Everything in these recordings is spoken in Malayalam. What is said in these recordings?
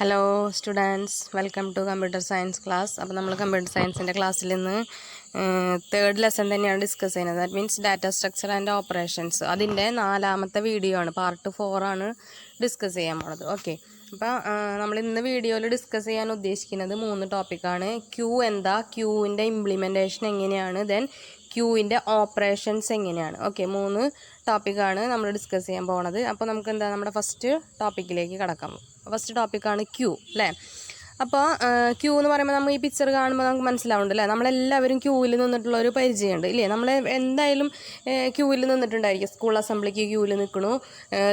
Hello students, welcome to computer science class. അപ്പോൾ നമ്മൾ കമ്പ്യൂട്ടർ സയൻസിൻ്റെ ക്ലാസ്സിൽ നിന്ന് തേർഡ് ലെസൺ തന്നെയാണ് ഡിസ്കസ് ചെയ്യുന്നത്. That means data structure and operations. അതിൻ്റെ 4ാമത്തെ വീഡിയോ ആണ്, പാർട്ട് 4 ആണ് ഡിസ്കസ് ചെയ്യാൻ പോണത്. ഓക്കെ, അപ്പോൾ നമ്മൾ ഇന്ന് വീഡിയോയിൽ ഡിസ്കസ് ചെയ്യാൻ ഉദ്ദേശിക്കുന്നത് 3 ടോപ്പിക്കാണ്. ക്യൂ എന്താ, ക്യൂവിൻ്റെ ഇംപ്ലിമെൻറ്റേഷൻ എങ്ങനെയാണ്, ദെൻ ക്യൂവിൻ്റെ ഓപ്പറേഷൻസ് എങ്ങനെയാണ്. ഓക്കെ, 3 ടോപ്പിക്കാണ് നമ്മൾ ഡിസ്കസ് ചെയ്യാൻ പോകുന്നത്. അപ്പോൾ നമുക്ക് എന്താ നമ്മുടെ ഫസ്റ്റ് ടോപ്പിക്കിലേക്ക് കടക്കാം. ഫസ്റ്റ് ടോപ്പിക്കാണ് ക്യൂ അല്ലേ. അപ്പോൾ ക്യൂ എന്ന് പറയുമ്പോൾ നമ്മൾ ഈ പിക്ചർ കാണുമ്പോൾ നമുക്ക് മനസ്സിലാവുന്നുണ്ട് അല്ലേ, നമ്മളെല്ലാവരും ക്യൂവിൽ നിന്നിട്ടുള്ള ഒരു പരിചയമുണ്ട് ഇല്ലേ. നമ്മൾ എന്തായാലും ക്യൂവിൽ നിന്നിട്ടുണ്ടായിരിക്കും. സ്കൂൾ അസംബ്ലിക്ക് ക്യൂവിൽ നിൽക്കണു,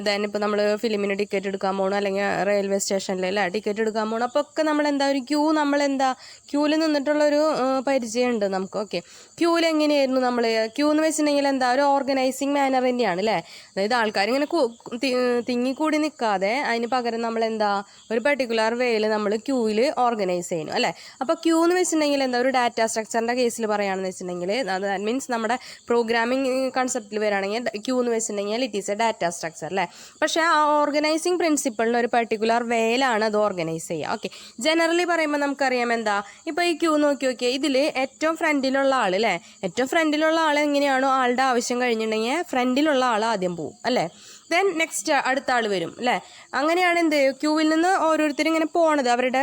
ദെൻ ഇപ്പോൾ നമ്മൾ ഫിലിമിന് ടിക്കറ്റ് എടുക്കാൻ പോകണം, അല്ലെങ്കിൽ റെയിൽവേ സ്റ്റേഷനിൽ അല്ലേ ടിക്കറ്റ് എടുക്കാൻ പോകണം. അപ്പോൾ ഒക്കെ നമ്മളെന്താ ഒരു ക്യൂ, നമ്മളെന്താ ക്യൂവിൽ നിന്നിട്ടുള്ളൊരു പരിചയമുണ്ട് നമുക്ക്. ഓക്കെ, ക്യൂവിൽ എങ്ങനെയായിരുന്നു നമ്മൾ ക്യൂ എന്ന് വെച്ചിട്ടുണ്ടെങ്കിൽ എന്താ ഒരു ഓർഗനൈസിങ് മാനർ തന്നെയാണ് അല്ലേ. അതായത് ആൾക്കാർ ഇങ്ങനെ തിങ്ങിക്കൂടി നിൽക്കാതെ അതിന് പകരം നമ്മളെന്താ ഒരു പെർട്ടിക്കുലർ വേയിൽ നമ്മൾ ക്യൂവിൽ ഓർഗനൈസ് ചെയ്യുന്നു അല്ലേ. അപ്പോൾ ക്യൂ എന്ന് വെച്ചിട്ടുണ്ടെങ്കിൽ എന്താ ഒരു ഡാറ്റ സ്ട്രക്ചറിൻ്റെ കേസിൽ പറയുകയാണെന്ന് വെച്ചിട്ടുണ്ടെങ്കിൽ ദാറ്റ് മീൻസ് നമ്മുടെ പ്രോഗ്രാമിംഗ് കൺസെപ്റ്റിൽ വരികയാണെങ്കിൽ ക്യൂ എന്ന് വെച്ചിട്ടുണ്ടെങ്കിൽ it is a data structure അല്ലേ. പക്ഷേ ആ ഓർഗനൈസിങ് പ്രിൻസിപ്പിളിന് ഒരു പെർട്ടിക്കുലർ വേയിലാണ് അത് ഓർഗനൈസ് ചെയ്യുക. ഓക്കെ, ജനറലി പറയുമ്പോൾ നമുക്കറിയാം എന്താ ഇപ്പോൾ ഈ ക്യൂ നോക്കിയാൽ ഇതിൽ ഏറ്റവും ഫ്രണ്ടിലുള്ള ആൾ അല്ലേ, ഏറ്റവും ഫ്രണ്ടിലുള്ള ആൾ എങ്ങനെയാണോ ആളുടെ ആവശ്യം കഴിഞ്ഞിട്ടുണ്ടെങ്കിൽ ഫ്രണ്ടിലുള്ള ആൾ ആദ്യം പോവും അല്ലേ. ദെൻ നെക്സ്റ്റ് അടുത്ത ആൾ വരും അല്ലേ. അങ്ങനെയാണ് എന്ത് ക്യൂവിൽ നിന്ന് ഓരോരുത്തരും ഇങ്ങനെ പോണത് അവരുടെ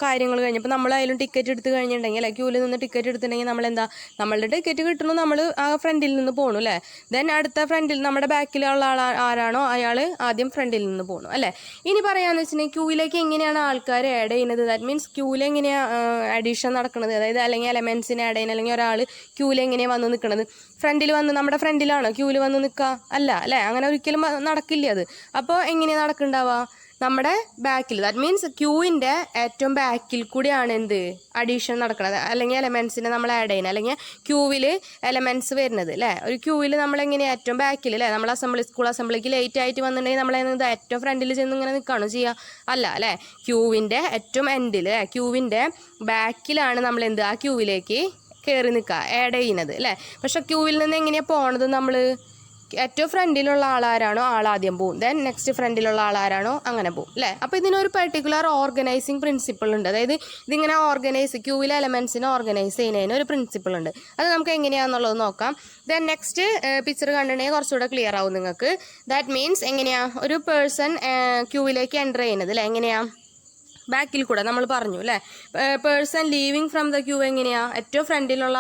കാര്യങ്ങൾ കഴിഞ്ഞപ്പോൾ നമ്മളായാലും ടിക്കറ്റ് എടുത്ത് കഴിഞ്ഞിട്ടുണ്ടെങ്കിൽ അല്ലേ, ക്യൂവിൽ നിന്ന് ടിക്കറ്റ് എടുത്തിട്ടുണ്ടെങ്കിൽ നമ്മളെന്താ നമ്മളുടെ ടിക്കറ്റ് കിട്ടണം, നമ്മൾ ആ ഫ്രണ്ടിൽ നിന്ന് പോകണം അല്ലേ. ദെൻ അടുത്ത ഫ്രണ്ടിൽ നമ്മുടെ ബാക്കിലുള്ള ആൾ ആരാണോ അയാൾ ആദ്യം ഫ്രണ്ടിൽ നിന്ന് പോകണം അല്ലേ. ഇനി പറയാമെന്ന് വെച്ചിട്ടുണ്ടെങ്കിൽ ക്യൂവിലേക്ക് എങ്ങനെയാണ് ആൾക്കാർ ആഡ് ചെയ്യുന്നത്, ദാറ്റ് മീൻസ് ക്യൂവിൽ എങ്ങനെയാണ് അഡീഷൻ നടക്കുന്നത്, അതായത് അല്ലെങ്കിൽ എലമെൻസിനെ ആഡ് ചെയ്യുന്നത്, അല്ലെങ്കിൽ ഒരാൾ ക്യൂവിൽ എങ്ങനെയാണ് വന്ന് നിൽക്കുന്നത്, ഫ്രണ്ടിൽ വന്ന് നമ്മുടെ ഫ്രണ്ടിലാണോ ക്യൂവിൽ വന്ന് നിൽക്കുക അല്ല അല്ലേ, അങ്ങനെ ഒരിക്കലും നടക്കില്ല അത്. അപ്പോൾ എങ്ങനെയാണ് നടക്കുന്നുണ്ടാവുക നമ്മുടെ ബാക്കിൽ, ദാറ്റ് മീൻസ് ക്യൂവിൻ്റെ ഏറ്റവും ബാക്കിൽ കൂടിയാണ് എന്ത് അഡീഷൻ നടക്കുന്നത്, അല്ലെങ്കിൽ എലമെൻസിനെ നമ്മൾ ആഡ് ചെയ്യുന്നത്, അല്ലെങ്കിൽ ക്യൂവിൽ എലമെൻറ്റ്സ് വരുന്നത് അല്ലേ. ഒരു ക്യൂവിൽ നമ്മളെങ്ങനെയാണ് ഏറ്റവും ബാക്കിൽ അല്ലേ, നമ്മൾ സ്കൂൾ അസംബ്ലിക്ക് ലേറ്റ് ആയിട്ട് വന്നിട്ടുണ്ടെങ്കിൽ നമ്മളത് ഏറ്റവും ഫ്രണ്ടിൽ ചെന്ന് ഇങ്ങനെ നിൽക്കുകയാണോ ചെയ്യുക അല്ല അല്ലേ. ക്യൂവിൻ്റെ ഏറ്റവും എൻഡിൽ ക്യൂവിൻ്റെ ബാക്കിലാണ് നമ്മൾ എന്ത് ആ ക്യൂവിലേക്ക് കയറി നിൽക്കുക ആഡ് ചെയ്യുന്നത് അല്ലേ. പക്ഷെ ക്യൂവിൽ നിന്ന് എങ്ങനെയാണ് പോണത്, നമ്മൾ ഏറ്റവും ഫ്രണ്ടിലുള്ള ആളാരാണോ ആളാദ്യം പോവും, ദെൻ നെക്സ്റ്റ് ഫ്രണ്ടിലുള്ള ആളാരാണോ അങ്ങനെ പോവും അല്ലേ. അപ്പോൾ ഇതിനൊരു പെർട്ടിക്കുലർ ഓർഗനൈസിങ് പ്രിൻസിപ്പിൾ ഉണ്ട്, അതായത് ഇതിങ്ങനെ ക്യൂവിലെ എലമെൻസിനെ ഓർഗനൈസ് ചെയ്യുന്നതിന് ഒരു പ്രിൻസിപ്പിൾ ഉണ്ട്. അത് നമുക്ക് എങ്ങനെയാണെന്നുള്ളത് നോക്കാം. ദെൻ നെക്സ്റ്റ് പിക്ചർ കണ്ടിട്ടുണ്ടെങ്കിൽ കുറച്ചുകൂടെ ക്ലിയർ ആവും നിങ്ങൾക്ക്. ദാറ്റ് മീൻസ് എങ്ങനെയാണ് ഒരു പേഴ്സൺ ക്യൂവിലേക്ക് എൻ്റർ ചെയ്യുന്നത് അല്ലേ, എങ്ങനെയാണ് ബാക്കിൽ കൂടെ നമ്മൾ പറഞ്ഞു അല്ലേ. Person leaving from the queue എങ്ങനെയാണ് ഏറ്റവും ഫ്രണ്ടിലുള്ള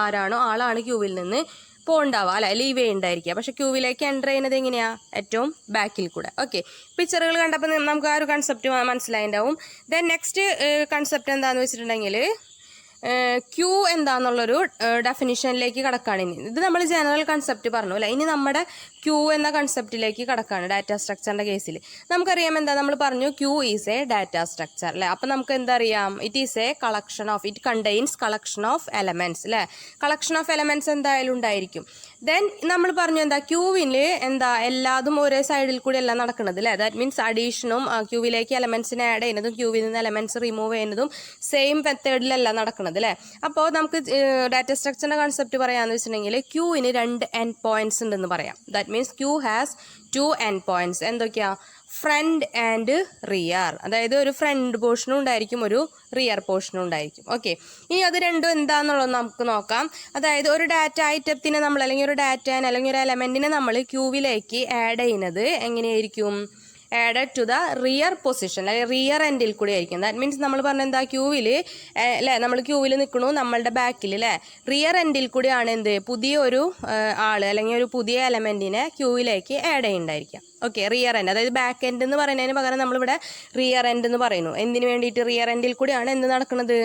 ആരാണോ ആളാണ് ക്യൂവിൽ നിന്ന് പോണ്ടാവുക അല്ലെ, ലീവ് ചെയ്യുന്നുണ്ടായിരിക്കുക. പക്ഷെ ക്യൂവിലേക്ക് എൻ്റർ ചെയ്യുന്നത് എങ്ങനെയാണ് ഏറ്റവും ബാക്കിൽ കൂടെ. ഓക്കെ, പിക്ചറുകൾ കണ്ടപ്പോൾ നമുക്ക് ആ ഒരു കൺസെപ്റ്റ് മനസ്സിലായിട്ടുണ്ടാവും. ദെൻ നെക്സ്റ്റ് കൺസെപ്റ്റ് എന്താണെന്ന് വെച്ചിട്ടുണ്ടെങ്കിൽ ക്യൂ എന്താണെന്നുള്ളൊരു ഡെഫിനിഷനിലേക്ക് കടക്കാണ്. ഇനി ഇത് നമ്മൾ ജനറൽ കൺസെപ്റ്റ് പറഞ്ഞു അല്ലേ. ഇനി നമ്മുടെ ക്യൂ എന്ന കൺസെപ്റ്റിലേക്ക് കടക്കാണ് ഡാറ്റ സ്ട്രക്ചറിൻ്റെ കേസിൽ. നമുക്കറിയാം എന്താ നമ്മൾ പറഞ്ഞു queue is a data structure അല്ലേ. അപ്പം നമുക്ക് എന്താ അറിയാം, it is a collection of, it contains collection of elements അല്ലേ. കളക്ഷൻ ഓഫ് എലമെൻറ്റ്സ് എന്തായാലും ഉണ്ടായിരിക്കും. ദെൻ നമ്മൾ പറഞ്ഞു എന്താ ക്യൂവിൽ എന്താ എല്ലാതും ഒരേ സൈഡിൽ കൂടി എല്ലാം നടക്കുന്നത് അല്ലേ. ദാറ്റ് മീൻസ് അഡീഷനും ക്യൂവിലേക്ക് എലമെൻറ്റ്സിനെ ആഡ് ചെയ്യുന്നതും ക്യൂവിൽ നിന്ന് എലമെൻറ്റ്സ് റിമൂവ് ചെയ്യുന്നതും സെയിം മെത്തേഡിലല്ല നടക്കുന്നത് അല്ലേ. അപ്പോൾ നമുക്ക് ഡാറ്റ സ്ട്രക്ചറിൻ്റെ കൺസെപ്റ്റ് പറയാമെന്ന് വെച്ചിട്ടുണ്ടെങ്കിൽ ക്യൂവിന് 2 എൻഡ് പോയിന്റ്സ് ഉണ്ടെന്ന് പറയാം. That means queue has 2 end points. എന്തൊക്കെയാ, ഫ്രണ്ട് ആൻഡ് റിയർ, അതായത് ഒരു ഫ്രണ്ട് പോർഷനും ഉണ്ടായിരിക്കും ഒരു റിയർ പോർഷനും ഉണ്ടായിരിക്കും. ഓക്കെ, ഇനി അത് രണ്ടും എന്താണെന്നുള്ളത് നമുക്ക് നോക്കാം. അതായത് ഒരു ഡാറ്റ ഐറ്റത്തിനെ നമ്മൾ അല്ലെങ്കിൽ ഒരു ഡാറ്റനെ അല്ലെങ്കിൽ ഒരു എലമെൻറ്റിനെ നമ്മൾ ക്യൂവിലേക്ക് ആഡ് ചെയ്യുന്നത് എങ്ങനെയായിരിക്കും, added to the rear position അല്ലെങ്കിൽ റിയർ എൻഡിൽ കൂടി ആയിരിക്കും. ദാറ്റ് മീൻസ് നമ്മൾ പറഞ്ഞ എന്താ ക്യൂവിൽ അല്ലേ, നമ്മൾ ക്യൂവിൽ നിൽക്കണു നമ്മളുടെ ബാക്കിൽ അല്ലേ, റിയർ എൻഡിൽ കൂടിയാണ് എന്ത് പുതിയ ഒരു ആൾ അല്ലെങ്കിൽ ഒരു പുതിയ എലമെൻറ്റിനെ ക്യൂവിലേക്ക് ആഡ് ചെയ്യുന്നുണ്ടായിരിക്കാം. ഓക്കെ, റിയർ എൻഡ്, അതായത് ബാക്ക് എൻഡ് എന്ന് പറയുന്നതിന് പകരം നമ്മളിവിടെ റിയർ എൻഡ് എന്ന് പറയുന്നു. എന്തിനു വേണ്ടിയിട്ട്, റിയർ എൻഡിൽ കൂടിയാണ് എന്ത് നടക്കുന്നത്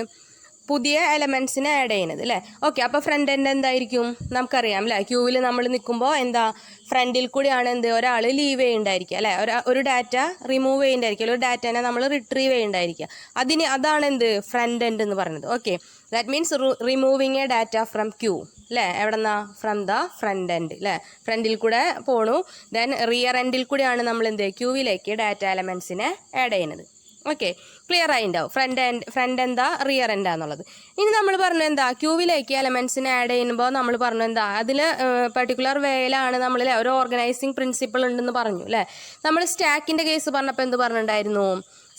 പുതിയ എലമെൻറ്റ്സിനെ ആഡ് ചെയ്യുന്നത് അല്ലേ. ഓക്കെ, അപ്പോൾ ഫ്രണ്ട് എൻഡ് എന്തായിരിക്കും നമുക്കറിയാം അല്ലേ. ക്യൂവിൽ നമ്മൾ നിൽക്കുമ്പോൾ എന്താ ഫ്രണ്ടിൽ കൂടിയാണ് എന്ത് ഒരാൾ ലീവ് ചെയ്യുന്നുണ്ടായിരിക്കുക അല്ലേ, ഒരു ഡാറ്റ റിമൂവ് ചെയ്യുന്നുണ്ടായിരിക്കും, ഒരു ഡാറ്റനെ നമ്മൾ റിട്രീവ് ചെയ്യുന്നുണ്ടായിരിക്കുക. അതാണ് എന്ത് ഫ്രണ്ട് എൻഡ് എന്ന് പറയുന്നത്. Okay, that means removing a data from queue അല്ലേ. എവിടെന്നാ, ഫ്രം ദ ഫ്രണ്ട് എൻഡ് അല്ലേ, ഫ്രണ്ടിൽ കൂടെ പോണു. ദെൻ റിയർ എൻഡിൽ കൂടിയാണ് നമ്മൾ എന്ത് ക്യൂവിലേക്ക് ഡാറ്റ എലമെൻറ്റ്സിനെ ആഡ് ചെയ്യുന്നത്. ഓക്കെ, ക്ലിയർ ആയിട്ടുണ്ടാവും ഫ്രണ്ട് എന്താ റിയർ എന്താന്നുള്ളത്. ഇനി നമ്മൾ പറഞ്ഞു എന്താ ക്യൂവിലേക്ക് എലമെൻറ്റ്സിനെ ആഡ് ചെയ്യുമ്പോൾ നമ്മൾ പറഞ്ഞു എന്താ അതിൽ പെർട്ടിക്കുലർ വേയിലാണ് നമ്മൾ ഒരു ഓർഗനൈസിങ് പ്രിൻസിപ്പിൾ ഉണ്ടെന്ന് പറഞ്ഞു അല്ലേ. നമ്മൾ സ്റ്റാക്കിൻ്റെ കേസ് പറഞ്ഞപ്പോൾ എന്ത് പറഞ്ഞിട്ടുണ്ടായിരുന്നു,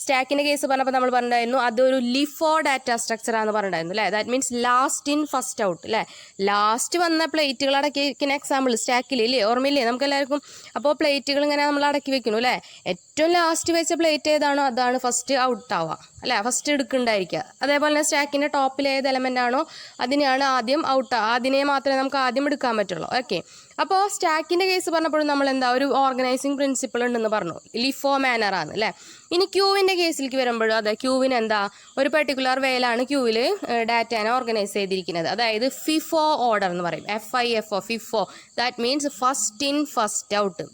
സ്റ്റാക്കിൻ്റെ കേസ് പറഞ്ഞപ്പോൾ നമ്മൾ പറഞ്ഞിട്ടുണ്ടായിരുന്നു അതൊരു ലിഫോ ഡാറ്റ സ്ട്രക്ചറാണെന്ന് പറഞ്ഞിട്ടുണ്ടായിരുന്നു അല്ലേ. That means last in first out അല്ലേ. ലാസ്റ്റ് വന്ന പ്ലേറ്റുകൾ അടക്കിയിരിക്കുന്ന എക്സാമ്പിൾ സ്റ്റാക്കിൽ ഇല്ലേ, ഓർമ്മയില്ലേ നമുക്ക് എല്ലാവർക്കും. അപ്പോൾ പ്ലേറ്റുകൾ ഇങ്ങനെ നമ്മൾ അടക്കി വെക്കുന്നു അല്ലേ. ഏറ്റവും ലാസ്റ്റ് വെച്ച പ്ലേറ്റ് ഏതാണോ അതാണ് ഫസ്റ്റ് ഔട്ട് ആവുക അല്ലേ, ഫസ്റ്റ് എടുക്കുന്നുണ്ടായിരിക്കുക. അതേപോലെ തന്നെ സ്റ്റാക്കിൻ്റെ ടോപ്പിൽ ഏത് എലമെൻ്റ് ആണോ അതിനെയാണ് ആദ്യം ഔട്ട്, അതിനെ മാത്രമേ നമുക്ക് ആദ്യം എടുക്കാൻ പറ്റുള്ളൂ. ഓക്കെ, അപ്പോൾ സ്റ്റാക്കിൻ്റെ കേസ് പറഞ്ഞപ്പോഴും നമ്മൾ എന്താ ഒരു ഓർഗനൈസിങ് പ്രിൻസിപ്പിൾ ഉണ്ടെന്ന് പറഞ്ഞു, ലിഫോ മാനറാണ് അല്ലേ. ഇനി ക്യൂവിൻ്റെ കേസിലേക്ക് വരുമ്പോഴും അതെ, ക്യൂവിന് എന്താ ഒരു പെർട്ടിക്കുലർ വേയിലാണ് ക്യൂവിൽ ഡാറ്റേനെ ഓർഗനൈസ് ചെയ്തിരിക്കുന്നത്. അതായത് ഫിഫോ ഓർഡർ എന്ന് പറയും, FIFO FIFO. That means first in first out.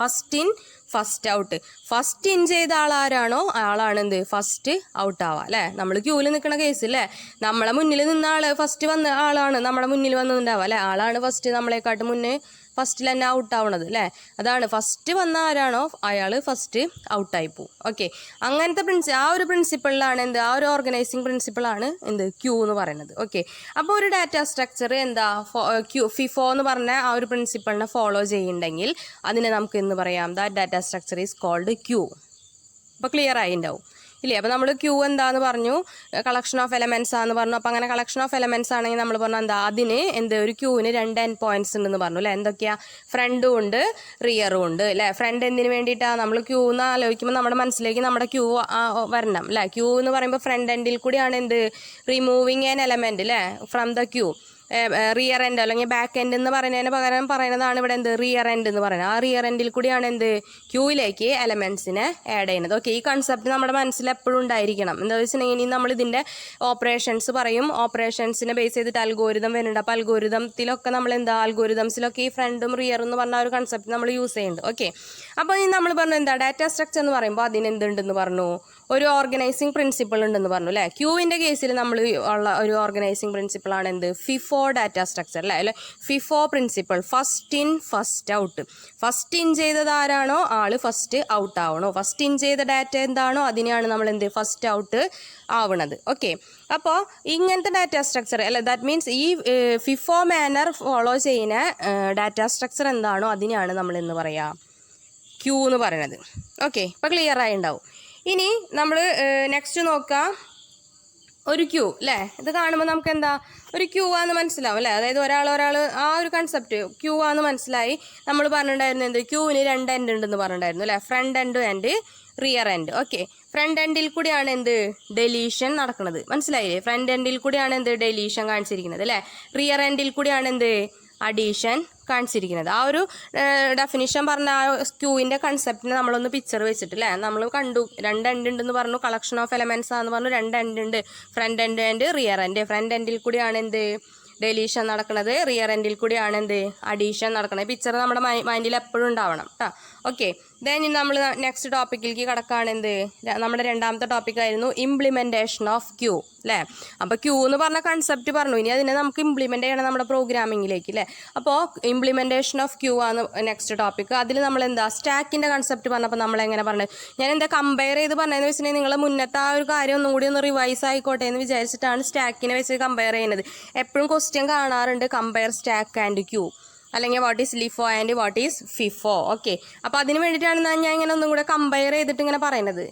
First in first out. First in ചെയ്ത ആളാരാണോ ആളാണ് എന്ത് ഫസ്റ്റ് ഔട്ട് ആവുക അല്ലേ. നമ്മൾ ക്യൂവിൽ നിൽക്കുന്ന കേസ് അല്ലേ, നമ്മളെ മുന്നിൽ നിന്ന ആൾ ഫസ്റ്റ് വന്ന ആളാണ് നമ്മുടെ മുന്നിൽ വന്നിട്ടുണ്ടാവുക അല്ലേ. ആളാണ് ഫസ്റ്റ് നമ്മളെക്കാട്ട് മുന്നേ ഫസ്റ്റിൽ തന്നെ ഔട്ട് ആവണത് അല്ലേ. അതാണ് ഫസ്റ്റ് വന്ന ആരാണോ അയാൾ ഫസ്റ്റ് ഔട്ടായി പോവും. ഓക്കെ, അങ്ങനത്തെ ആ ഒരു പ്രിൻസിപ്പിളിലാണ് എന്ത്, ആ ഒരു ഓർഗനൈസിങ് പ്രിൻസിപ്പിളാണ് എന്ത് ക്യൂ എന്ന് പറയുന്നത്. ഓക്കെ, അപ്പോൾ ഒരു ഡാറ്റ സ്ട്രക്ചർ എന്താ ഫിഫോ എന്ന് പറഞ്ഞ ആ ഒരു പ്രിൻസിപ്പിളിനെ ഫോളോ ചെയ്യുന്നുണ്ടെങ്കിൽ അതിനെ നമുക്ക് എന്ന് പറയാം that data structure is called queue. അപ്പോൾ ക്ലിയർ ആയിട്ടുണ്ടാവും ഇല്ലേ. അപ്പോൾ നമ്മൾ ക്യൂ എന്താന്ന് പറഞ്ഞു, കളക്ഷൻ ഓഫ് എലമെൻറ്റ്സ് ആണെന്ന് പറഞ്ഞു. അപ്പോൾ അങ്ങനെ കളക്ഷൻ ഓഫ് എലമെൻറ്റ്സ് ആണെങ്കിൽ നമ്മൾ പറഞ്ഞു എന്താ അതിന് എന്ത് ഒരു ക്യൂവിന് 2 എൻഡ് പോയിന്റ്സ് ഉണ്ടെന്ന് പറഞ്ഞു അല്ലേ. എന്തൊക്കെയാണ്, ഫ്രണ്ടും ഉണ്ട് റിയറും ഉണ്ട് അല്ലേ. ഫ്രണ്ട് എന്തിനു വേണ്ടിയിട്ടാണ് നമ്മൾ ക്യൂ എന്ന് ആലോചിക്കുമ്പോൾ നമ്മുടെ മനസ്സിലേക്ക് നമ്മുടെ ക്യൂ വരണം അല്ലേ. ക്യൂ എന്ന് പറയുമ്പോൾ ഫ്രണ്ട് എൻഡിൽ കൂടിയാണ് എന്ത് റിമൂവിങ് ആൻ എലമെൻറ്റ് അല്ലേ from the queue. Rear end അല്ലെങ്കിൽ ബാക്ക് എൻഡ് എന്ന് പറയുന്നതിന് പകരം പറയുന്നതാണ് ഇവിടെ എന്ത് റിയർ എൻഡ് എന്ന് പറയുന്നത്. ആ റിയർ എൻഡിൽ കൂടിയാണ് എന്ത് ക്യൂവിലേക്ക് എലമെൻറ്റ്സിനെ ആഡ് ചെയ്യുന്നത്. ഓക്കെ, ഈ കൺസെപ്റ്റ് നമ്മുടെ മനസ്സിൽ എപ്പോഴും ഉണ്ടായിരിക്കണം. എന്താ വെച്ചിട്ടുണ്ടെങ്കിൽ നമ്മൾ ഇതിൻ്റെ ഓപ്പറേഷൻസ് പറയും, ഓപ്പറേഷൻസിനെ ബേസ് ചെയ്തിട്ട് അൽഗോരിതം വരുന്നുണ്ട്. അപ്പോൾ അൽഗോരിതത്തിലൊക്കെ നമ്മൾ എന്താ അൽഗോരിതംസിലൊക്കെ ഈ ഫ്രണ്ടും റിയറും എന്ന് പറഞ്ഞ ഒരു കൺസെപ്റ്റ് നമ്മൾ യൂസ് ചെയ്യുന്നുണ്ട്. ഓക്കെ, അപ്പോൾ ഈ നമ്മൾ പറഞ്ഞു എന്താ ഡാറ്റ സ്ട്രക്ചർ എന്ന് പറയുമ്പോൾ അതിനെന്തുണ്ടെന്ന് പറഞ്ഞു, ഒരു ഓർഗനൈസിങ് പ്രിൻസിപ്പിൾ ഉണ്ടെന്ന് പറഞ്ഞു അല്ലേ. ക്യൂവിൻ്റെ കേസിൽ നമ്മൾ ഉള്ള ഒരു ഓർഗനൈസിങ് പ്രിൻസിപ്പിളാണ് എന്ത് ഫിഫോ ഡാറ്റ സ്ട്രക്ചർ അല്ലേ. FIFO principle first in first out. First in ചെയ്തത് ആരാണോ ആൾ ഫസ്റ്റ് ഔട്ട് ആവണോ. ഫസ്റ്റ് ഇൻ ചെയ്ത ഡാറ്റ എന്താണോ അതിനെയാണ് നമ്മൾ എന്ത് ഫസ്റ്റ് ഔട്ട് ആവണത്. ഓക്കെ, അപ്പോൾ ഇങ്ങനത്തെ ഡാറ്റ സ്ട്രക്ചർ അല്ല, ദാറ്റ് മീൻസ് ഈ ഫിഫോ മാനർ ഫോളോ ചെയ്യുന്ന ഡാറ്റ സ്ട്രക്ചർ എന്താണോ അതിനെയാണ് നമ്മൾ എന്ന് പറയുക ക്യൂ എന്ന് പറയുന്നത്. ഓക്കെ, ഇപ്പോൾ ക്ലിയർ ആയി ഉണ്ടാവും. ഇനി നമ്മൾ നെക്സ്റ്റ് നോക്കാം, ഒരു ക്യൂ അല്ലേ. ഇത് കാണുമ്പോൾ നമുക്ക് എന്താ ഒരു ക്യൂ ആണെന്ന് മനസ്സിലാവും അല്ലേ. അതായത് ഒരാൾ ആ ഒരു കൺസെപ്റ്റ് ക്യൂ ആണെന്ന് മനസ്സിലായി. നമ്മൾ പറഞ്ഞിട്ടുണ്ടായിരുന്നു എന്ത് ക്യൂവിന് 2 എൻഡ് ഉണ്ടെന്ന് പറഞ്ഞിട്ടുണ്ടായിരുന്നു അല്ലേ, front end and rear end. Okay, front എൻഡിൽ കൂടിയാണ് എന്ത് ഡെലീഷൻ നടക്കുന്നത്, മനസ്സിലായില്ലേ. ഫ്രണ്ട് എൻഡിൽ കൂടിയാണ് എന്ത് ഡെലീഷൻ കാണിച്ചിരിക്കുന്നത് അല്ലേ. റിയർ എൻഡിൽ കൂടിയാണ് എന്ത് അഡീഷൻ കാണിച്ചിരിക്കുന്നത്. ആ ഒരു ഡെഫിനിഷൻ പറഞ്ഞ ആ ക്യൂവിൻ്റെ കൺസെപ്റ്റിനെ നമ്മളൊന്ന് പിക്ചർ വെച്ചിട്ടില്ലേ നമ്മൾ കണ്ടു. 2 എൻഡ് ഉണ്ടെന്ന് പറഞ്ഞു, കളക്ഷൻ ഓഫ് എലമെൻറ്റ്സ് ആണെന്ന് പറഞ്ഞു, 2 എൻഡ് ഉണ്ട്, front end and rear end. Front എൻഡിൽ കൂടിയാണ് എന്ത് ഡെലീഷൻ നടക്കുന്നത്, റിയർ എൻഡിൽ കൂടിയാണ് എന്ത് അഡീഷൻ നടക്കുന്നത്. പിക്ചർ നമ്മുടെ മൈൻഡിൽ എപ്പോഴും ഉണ്ടാവണം കേട്ടോ. ഓക്കെ, ദെൻ നമ്മൾ നെക്സ്റ്റ് ടോപ്പിക്കിലേക്ക് കടക്കുകയാണ്. എന്ത് നമ്മുടെ രണ്ടാമത്തെ ടോപ്പിക്കായിരുന്നു ഇംപ്ലിമെൻറ്റേഷൻ ഓഫ് ക്യൂ അല്ലേ. അപ്പോൾ ക്യൂ എന്ന് പറഞ്ഞ കൺസെപ്റ്റ് പറഞ്ഞു, ഇനി അതിനെ നമുക്ക് ഇംപ്ലിമെൻ്റ് ചെയ്യണം നമ്മുടെ പ്രോഗ്രാമിങ്ങിലേക്ക് അല്ലേ. അപ്പോൾ ഇംപ്ലിമെൻറ്റേഷൻ ഓഫ് ക്യൂ ആണ് നെക്സ്റ്റ് ടോപ്പിക്ക്. അതിൽ നമ്മൾ എന്താ സ്റ്റാക്കിൻ്റെ കൺസെപ്റ്റ് പറഞ്ഞപ്പോൾ നമ്മളെങ്ങനെ പറഞ്ഞത്, ഞാൻ എന്താ കമ്പയർ ചെയ്ത് പറഞ്ഞതെന്ന് വെച്ചിട്ടുണ്ടെങ്കിൽ നിങ്ങൾ മുന്നത്തെ ആ ഒരു കാര്യം ഒന്നും കൂടി ഒന്ന് റിവൈസ് ആയിക്കോട്ടെ എന്ന് വിചാരിച്ചിട്ടാണ് സ്റ്റാക്കിനെ വെച്ച് കമ്പയർ ചെയ്യുന്നത്. എപ്പോഴും ക്വസ്റ്റ്യൻ കാണാറുണ്ട് കമ്പയർ സ്റ്റാക്ക് ആൻഡ് ക്യൂ, അല്ലെങ്കിൽ what is LIFO and what is FIFO. Okay, അപ്പോൾ അതിന് വേണ്ടിയിട്ടാണ് ഞാൻ ഇങ്ങനെ ഒന്നും കൂടെ കമ്പയർ ചെയ്തിട്ട് ഇങ്ങനെ പറയുന്നത്.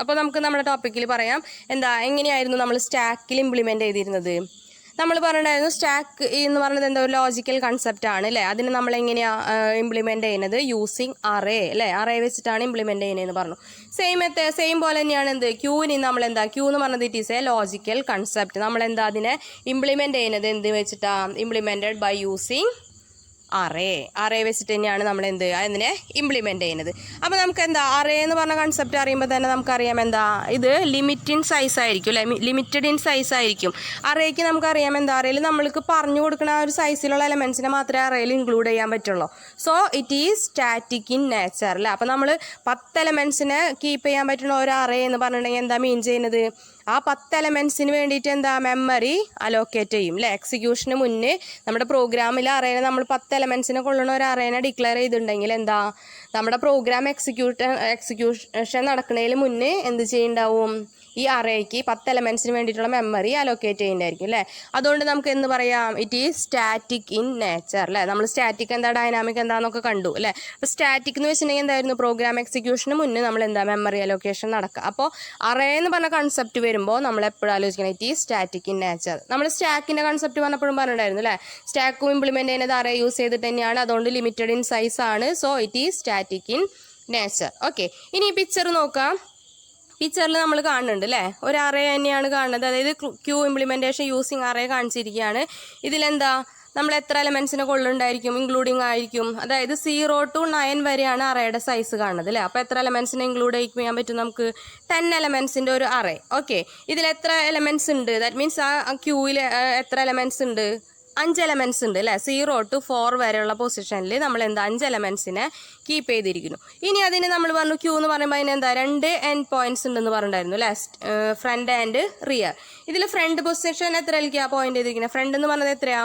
അപ്പോൾ നമുക്ക് നമ്മുടെ ടോപ്പിക്കിൽ പറയാം എന്താ എങ്ങനെയായിരുന്നു നമ്മൾ സ്റ്റാക്കിൽ ഇംപ്ലിമെൻ്റ് ചെയ്തിരുന്നത്. നമ്മൾ പറഞ്ഞിട്ടുണ്ടായിരുന്നു സ്റ്റാക്ക് എന്ന് പറയുന്നത് എന്താ ഒരു ലോജിക്കൽ കൺസെപ്റ്റ് ആണ് അല്ലേ. അതിന് നമ്മൾ എങ്ങനെയാണ് ഇംപ്ലിമെൻ്റ് ചെയ്യുന്നത് യൂസിങ് അറേ അല്ലേ. അറേ വെച്ചിട്ടാണ് ഇംപ്ലിമെൻ്റ് ചെയ്യുന്നതെന്ന് പറഞ്ഞു. സെയിം പോലെ തന്നെയാണ് എന്ത് ക്യൂവിന് നമ്മൾ എന്താ ക്യൂ എന്ന് പറഞ്ഞത് it is A logical concept. നമ്മളെന്താ അതിനെ ഇംപ്ലിമെൻ്റ് ചെയ്യുന്നത് എന്ത് വെച്ചിട്ടാണ് ഇംപ്ലിമെൻറ്റഡ് ബൈ യൂസിങ് അറേ വെച്ചിട്ട് തന്നെയാണ് നമ്മൾ എന്ത് അതിനെ ഇംപ്ലിമെൻ്റ് ചെയ്യുന്നത്. അപ്പോൾ നമുക്ക് എന്താ അറേ എന്ന് പറഞ്ഞ കൺസെപ്റ്റ് അറിയുമ്പോൾ തന്നെ നമുക്കറിയാം എന്താ ഇത് ലിമിറ്റ് ഇൻ സൈസ് ആയിരിക്കും അല്ലേ, ലിമിറ്റഡ് ഇൻ സൈസ് ആയിരിക്കും. അറേക്ക് നമുക്കറിയാം എന്താ അറേയിൽ നമ്മൾക്ക് പറഞ്ഞു കൊടുക്കുന്ന ആ ഒരു സൈസിലുള്ള എലമെൻസിനെ മാത്രമേ അറേയിൽ ഇൻക്ലൂഡ് ചെയ്യാൻ പറ്റുള്ളൂ. So it is static in nature അല്ലേ. അപ്പോൾ നമ്മൾ 10 എലമെൻസിനെ കീപ്പ് ചെയ്യാൻ പറ്റുന്ന ഒരു അറേ എന്ന് പറഞ്ഞിട്ടുണ്ടെങ്കിൽ എന്താ മീൻ ചെയ്യുന്നത്, ആ 10 എലമെൻസിന് വേണ്ടിയിട്ട് എന്താ മെമ്മറി അലോക്കേറ്റ് ചെയ്യും അല്ലേ. എക്സിക്യൂഷന് മുന്നേ നമ്മുടെ പ്രോഗ്രാമിൽ അറേനെ നമ്മൾ 10 എലമെൻസിനെ കൊള്ളുന്ന ഒരു അറേനെ ഡിക്ലെയർ ചെയ്തിട്ടുണ്ടെങ്കിൽ എന്താ നമ്മുടെ പ്രോഗ്രാം എക്സിക്യൂഷൻ നടക്കുന്നതിന് മുന്നേ എന്ത് ചെയ്യുന്നുണ്ടാവും, ഈ അറേക്ക് 10 എലമെൻസിന് വേണ്ടിയിട്ടുള്ള മെമ്മറി അലോക്കേറ്റ് ചെയ്യുന്നതായിരിക്കും അല്ലേ. അതുകൊണ്ട് നമുക്ക് എന്ന് പറയാം, it is static in nature അല്ലേ. നമ്മൾ സ്റ്റാറ്റിക് എന്താ ഡൈനാമിക് എന്താണെന്നൊക്കെ കണ്ടു അല്ലേ. അപ്പോൾ സ്റ്റാറ്റിക് എന്ന് വെച്ചിട്ടുണ്ടെങ്കിൽ എന്തായിരുന്നു, പ്രോഗ്രാം എക്സിക്യൂഷന് മുന്നേ നമ്മൾ എന്താ മെമ്മറി അലോക്കേഷൻ നടക്കുക. അപ്പോൾ അറേ എന്ന് പറഞ്ഞ കൺസെപ്റ്റ് വരുമ്പോൾ നമ്മൾ എപ്പോഴും ആലോചിക്കണം it is static in nature. നമ്മൾ സ്റ്റാക്കിൻ്റെ കൺസെപ്റ്റ് പറഞ്ഞപ്പോഴും പറഞ്ഞിട്ടുണ്ടായിരുന്നു അല്ലേ. സ്റ്റാക്കും ഇംപ്ലിമെൻറ്റ് ചെയ്യുന്നത് അറേ യൂസ് ചെയ്തിട്ട് തന്നെയാണ്, അതുകൊണ്ട് ലിമിറ്റഡ് ഇൻ സൈസ് ആണ്. So it is static in nature. Okay, ഇനി ഈ പിക്ചർ നോക്കാം. പിക്ചറിൽ നമ്മൾ കാണുന്നുണ്ട് അല്ലേ, ഒരു അറേ തന്നെയാണ് കാണുന്നത്. അതായത് ക്യൂ ഇംപ്ലിമെൻറ്റേഷൻ യൂസിങ് അറേ കാണിച്ചിരിക്കുകയാണ്. ഇതിലെന്താ നമ്മൾ എത്ര എലമെൻസിനെ കൊള്ളുണ്ടായിരിക്കും, ഇൻക്ലൂഡിങ് ആയിരിക്കും. അതായത് 0 to 9 വരെയാണ് അറേയുടെ സൈസ് കാണുന്നത് അല്ലേ. അപ്പോൾ എത്ര എലമെൻസിനെ ഇൻക്ലൂഡ് ചെയ്യാൻ പറ്റും നമുക്ക്, 10 എലമെൻസിൻ്റെ ഒരു അറേ. ഓക്കെ, ഇതിൽ എത്ര എലമെൻസ് ഉണ്ട്, ദാറ്റ് മീൻസ് ആ ക്യൂവിൽ എത്ര എലമെൻസ് ഉണ്ട്, 5 എലമെൻസ് ഉണ്ട് അല്ലേ. 0 to 4 വരെയുള്ള പൊസിഷനിൽ നമ്മൾ എന്താ 5 എലമെൻസിനെ കീപ്പ് ചെയ്തിരിക്കുന്നു. ഇനി അതിന് നമ്മൾ പറഞ്ഞു ക്യൂ എന്ന് പറയുമ്പോൾ അതിന് എന്താ 2 എൻഡ് പോയിന്റ്സ് ഉണ്ടെന്ന് പറഞ്ഞിട്ടുണ്ടായിരുന്നു അല്ലേ, ഫ്രണ്ട് ആൻഡ് റിയർ. ഇതിൽ ഫ്രണ്ട് പൊസിഷൻ എത്രയിലേക്കാണ് പോയിന്റ് ചെയ്തിരിക്കുന്നത്, ഫ്രണ്ട് എന്ന് പറഞ്ഞത് എത്രയാ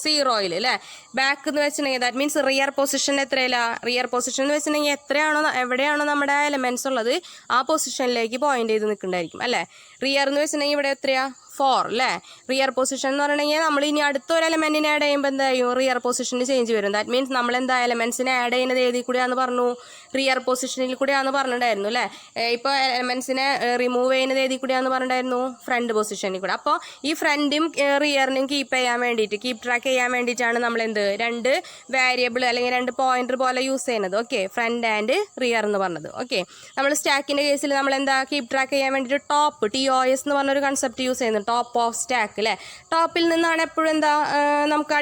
0യിൽ അല്ലേ. ബാക്ക് എന്ന് വെച്ചിട്ടുണ്ടെങ്കിൽ ദാറ്റ് മീൻസ് റിയർ പൊസിഷൻ എത്രയില്ല, റിയർ പൊസിഷൻ എന്ന് വെച്ചിട്ടുണ്ടെങ്കിൽ എവിടെയാണോ നമ്മുടെ എലമെൻസ് ഉള്ളത് ആ പൊസിഷനിലേക്ക് പോയിന്റ് ചെയ്ത് നിൽക്കുന്നുണ്ടായിരിക്കും അല്ലേ. റിയർ എന്ന് വെച്ചിട്ടുണ്ടെങ്കിൽ ഇവിടെ എത്രയാ 4 അല്ലേ. റിയർ പൊസിഷൻ എന്ന് പറഞ്ഞിട്ടുണ്ടെങ്കിൽ നമ്മൾ ഇനി അടുത്തൊരു എലമെന്റിനെ ആഡ് ചെയ്യുമ്പോൾ എന്തായും റിയർ പൊസിഷനിൽ ചേഞ്ച് വരും. ദാറ്റ് മീൻസ് നമ്മൾ എന്താ എലമെന്റ്സിനെ ആഡ് ചെയ്യുന്നത് ഏതിൽ കൂടെയാന്ന് പറഞ്ഞു, റിയർ പൊസിഷനിൽ കൂടെയാന്ന് പറഞ്ഞിട്ടുണ്ടായിരുന്നു അല്ലേ. ഇപ്പോൾ എലമെന്റ്സിനെ റിമൂവ് ചെയ്യുന്നത് ഏതിൽ കൂടെയാന്ന് പറഞ്ഞിട്ടുണ്ടായിരുന്നു, ഫ്രണ്ട് പൊസിഷനിൽ കൂടെ. അപ്പോൾ ഈ ഫ്രണ്ടും റിയറിനും കീപ്പ് ട്രാക്ക് ചെയ്യാൻ വേണ്ടിയിട്ടാണ് നമ്മൾ എന്ത് 2 വേരിയബിൾ അല്ലെങ്കിൽ 2 പോയിന്റർ പോലെ യൂസ് ചെയ്യുന്നത്. ഓക്കെ, ഫ്രണ്ട് ആൻഡ് റിയർ എന്ന് പറഞ്ഞത്. ഓക്കെ, നമ്മൾ സ്റ്റാക്കിന്റെ കേസിൽ നമ്മൾ എന്താ കീപ്പ് ട്രാക്ക് ചെയ്യാൻ വേണ്ടിയിട്ട് ടോപ്പ് TOS എന്ന് പറഞ്ഞൊരു കൺസെപ്റ്റ് യൂസ് ചെയ്യുന്നുണ്ട്, ടോപ്പ് ഓഫ് സ്റ്റാക്ക് അല്ലേ. ടോപ്പിൽ നിന്നാണ് എപ്പോഴും എന്താ നമുക്ക്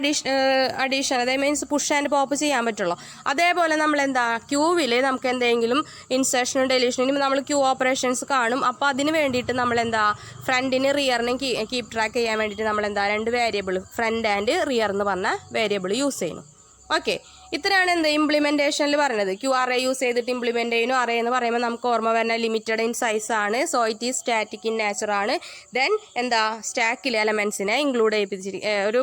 അഡീഷൻ അതായത് മീൻസ് പുഷ് ആൻഡ് പോപ്പ് ചെയ്യാൻ പറ്റുള്ളൂ. അതേപോലെ നമ്മൾ എന്താ ക്യൂവിൽ നമുക്ക് എന്തെങ്കിലും ഇൻസേർഷനും ഡെലീഷനും നമ്മൾ ക്യൂ ഓപ്പറേഷൻസ് കാണും. അപ്പോൾ അതിന് വേണ്ടിയിട്ട് നമ്മൾ എന്താ ഫ്രണ്ടിന് റിയറിനും കീപ്പ് ട്രാക്ക് ചെയ്യാൻ വേണ്ടിയിട്ട് നമ്മൾ എന്താ 2 വേരിയബിൾ ഫ്രണ്ട് ആൻഡ് റിയർ എന്ന് പറഞ്ഞ വേരിയബിൾ യൂസ് ചെയ്യുന്നു. ഓക്കെ, ഇത്രയാണ് എന്ത് ഇംപ്ലിമെൻറ്റേഷനിൽ പറയുന്നത്. ക്യൂ അറേ യൂസ് ചെയ്തിട്ട് ഇംപ്ലിമെൻറ്റ് ചെയ്യുന്നു. അറേ എന്ന് പറയുമ്പോൾ നമുക്ക് ഓർമ്മ വരുന്ന ലിമിറ്റഡ് ഇൻ സൈസ് ആണ്. So it is static in nature ആണ്. ദെൻ എന്താ സ്റ്റാക്കിലെ എലമെൻസിനെ ഇൻക്ലൂഡ് ഒരു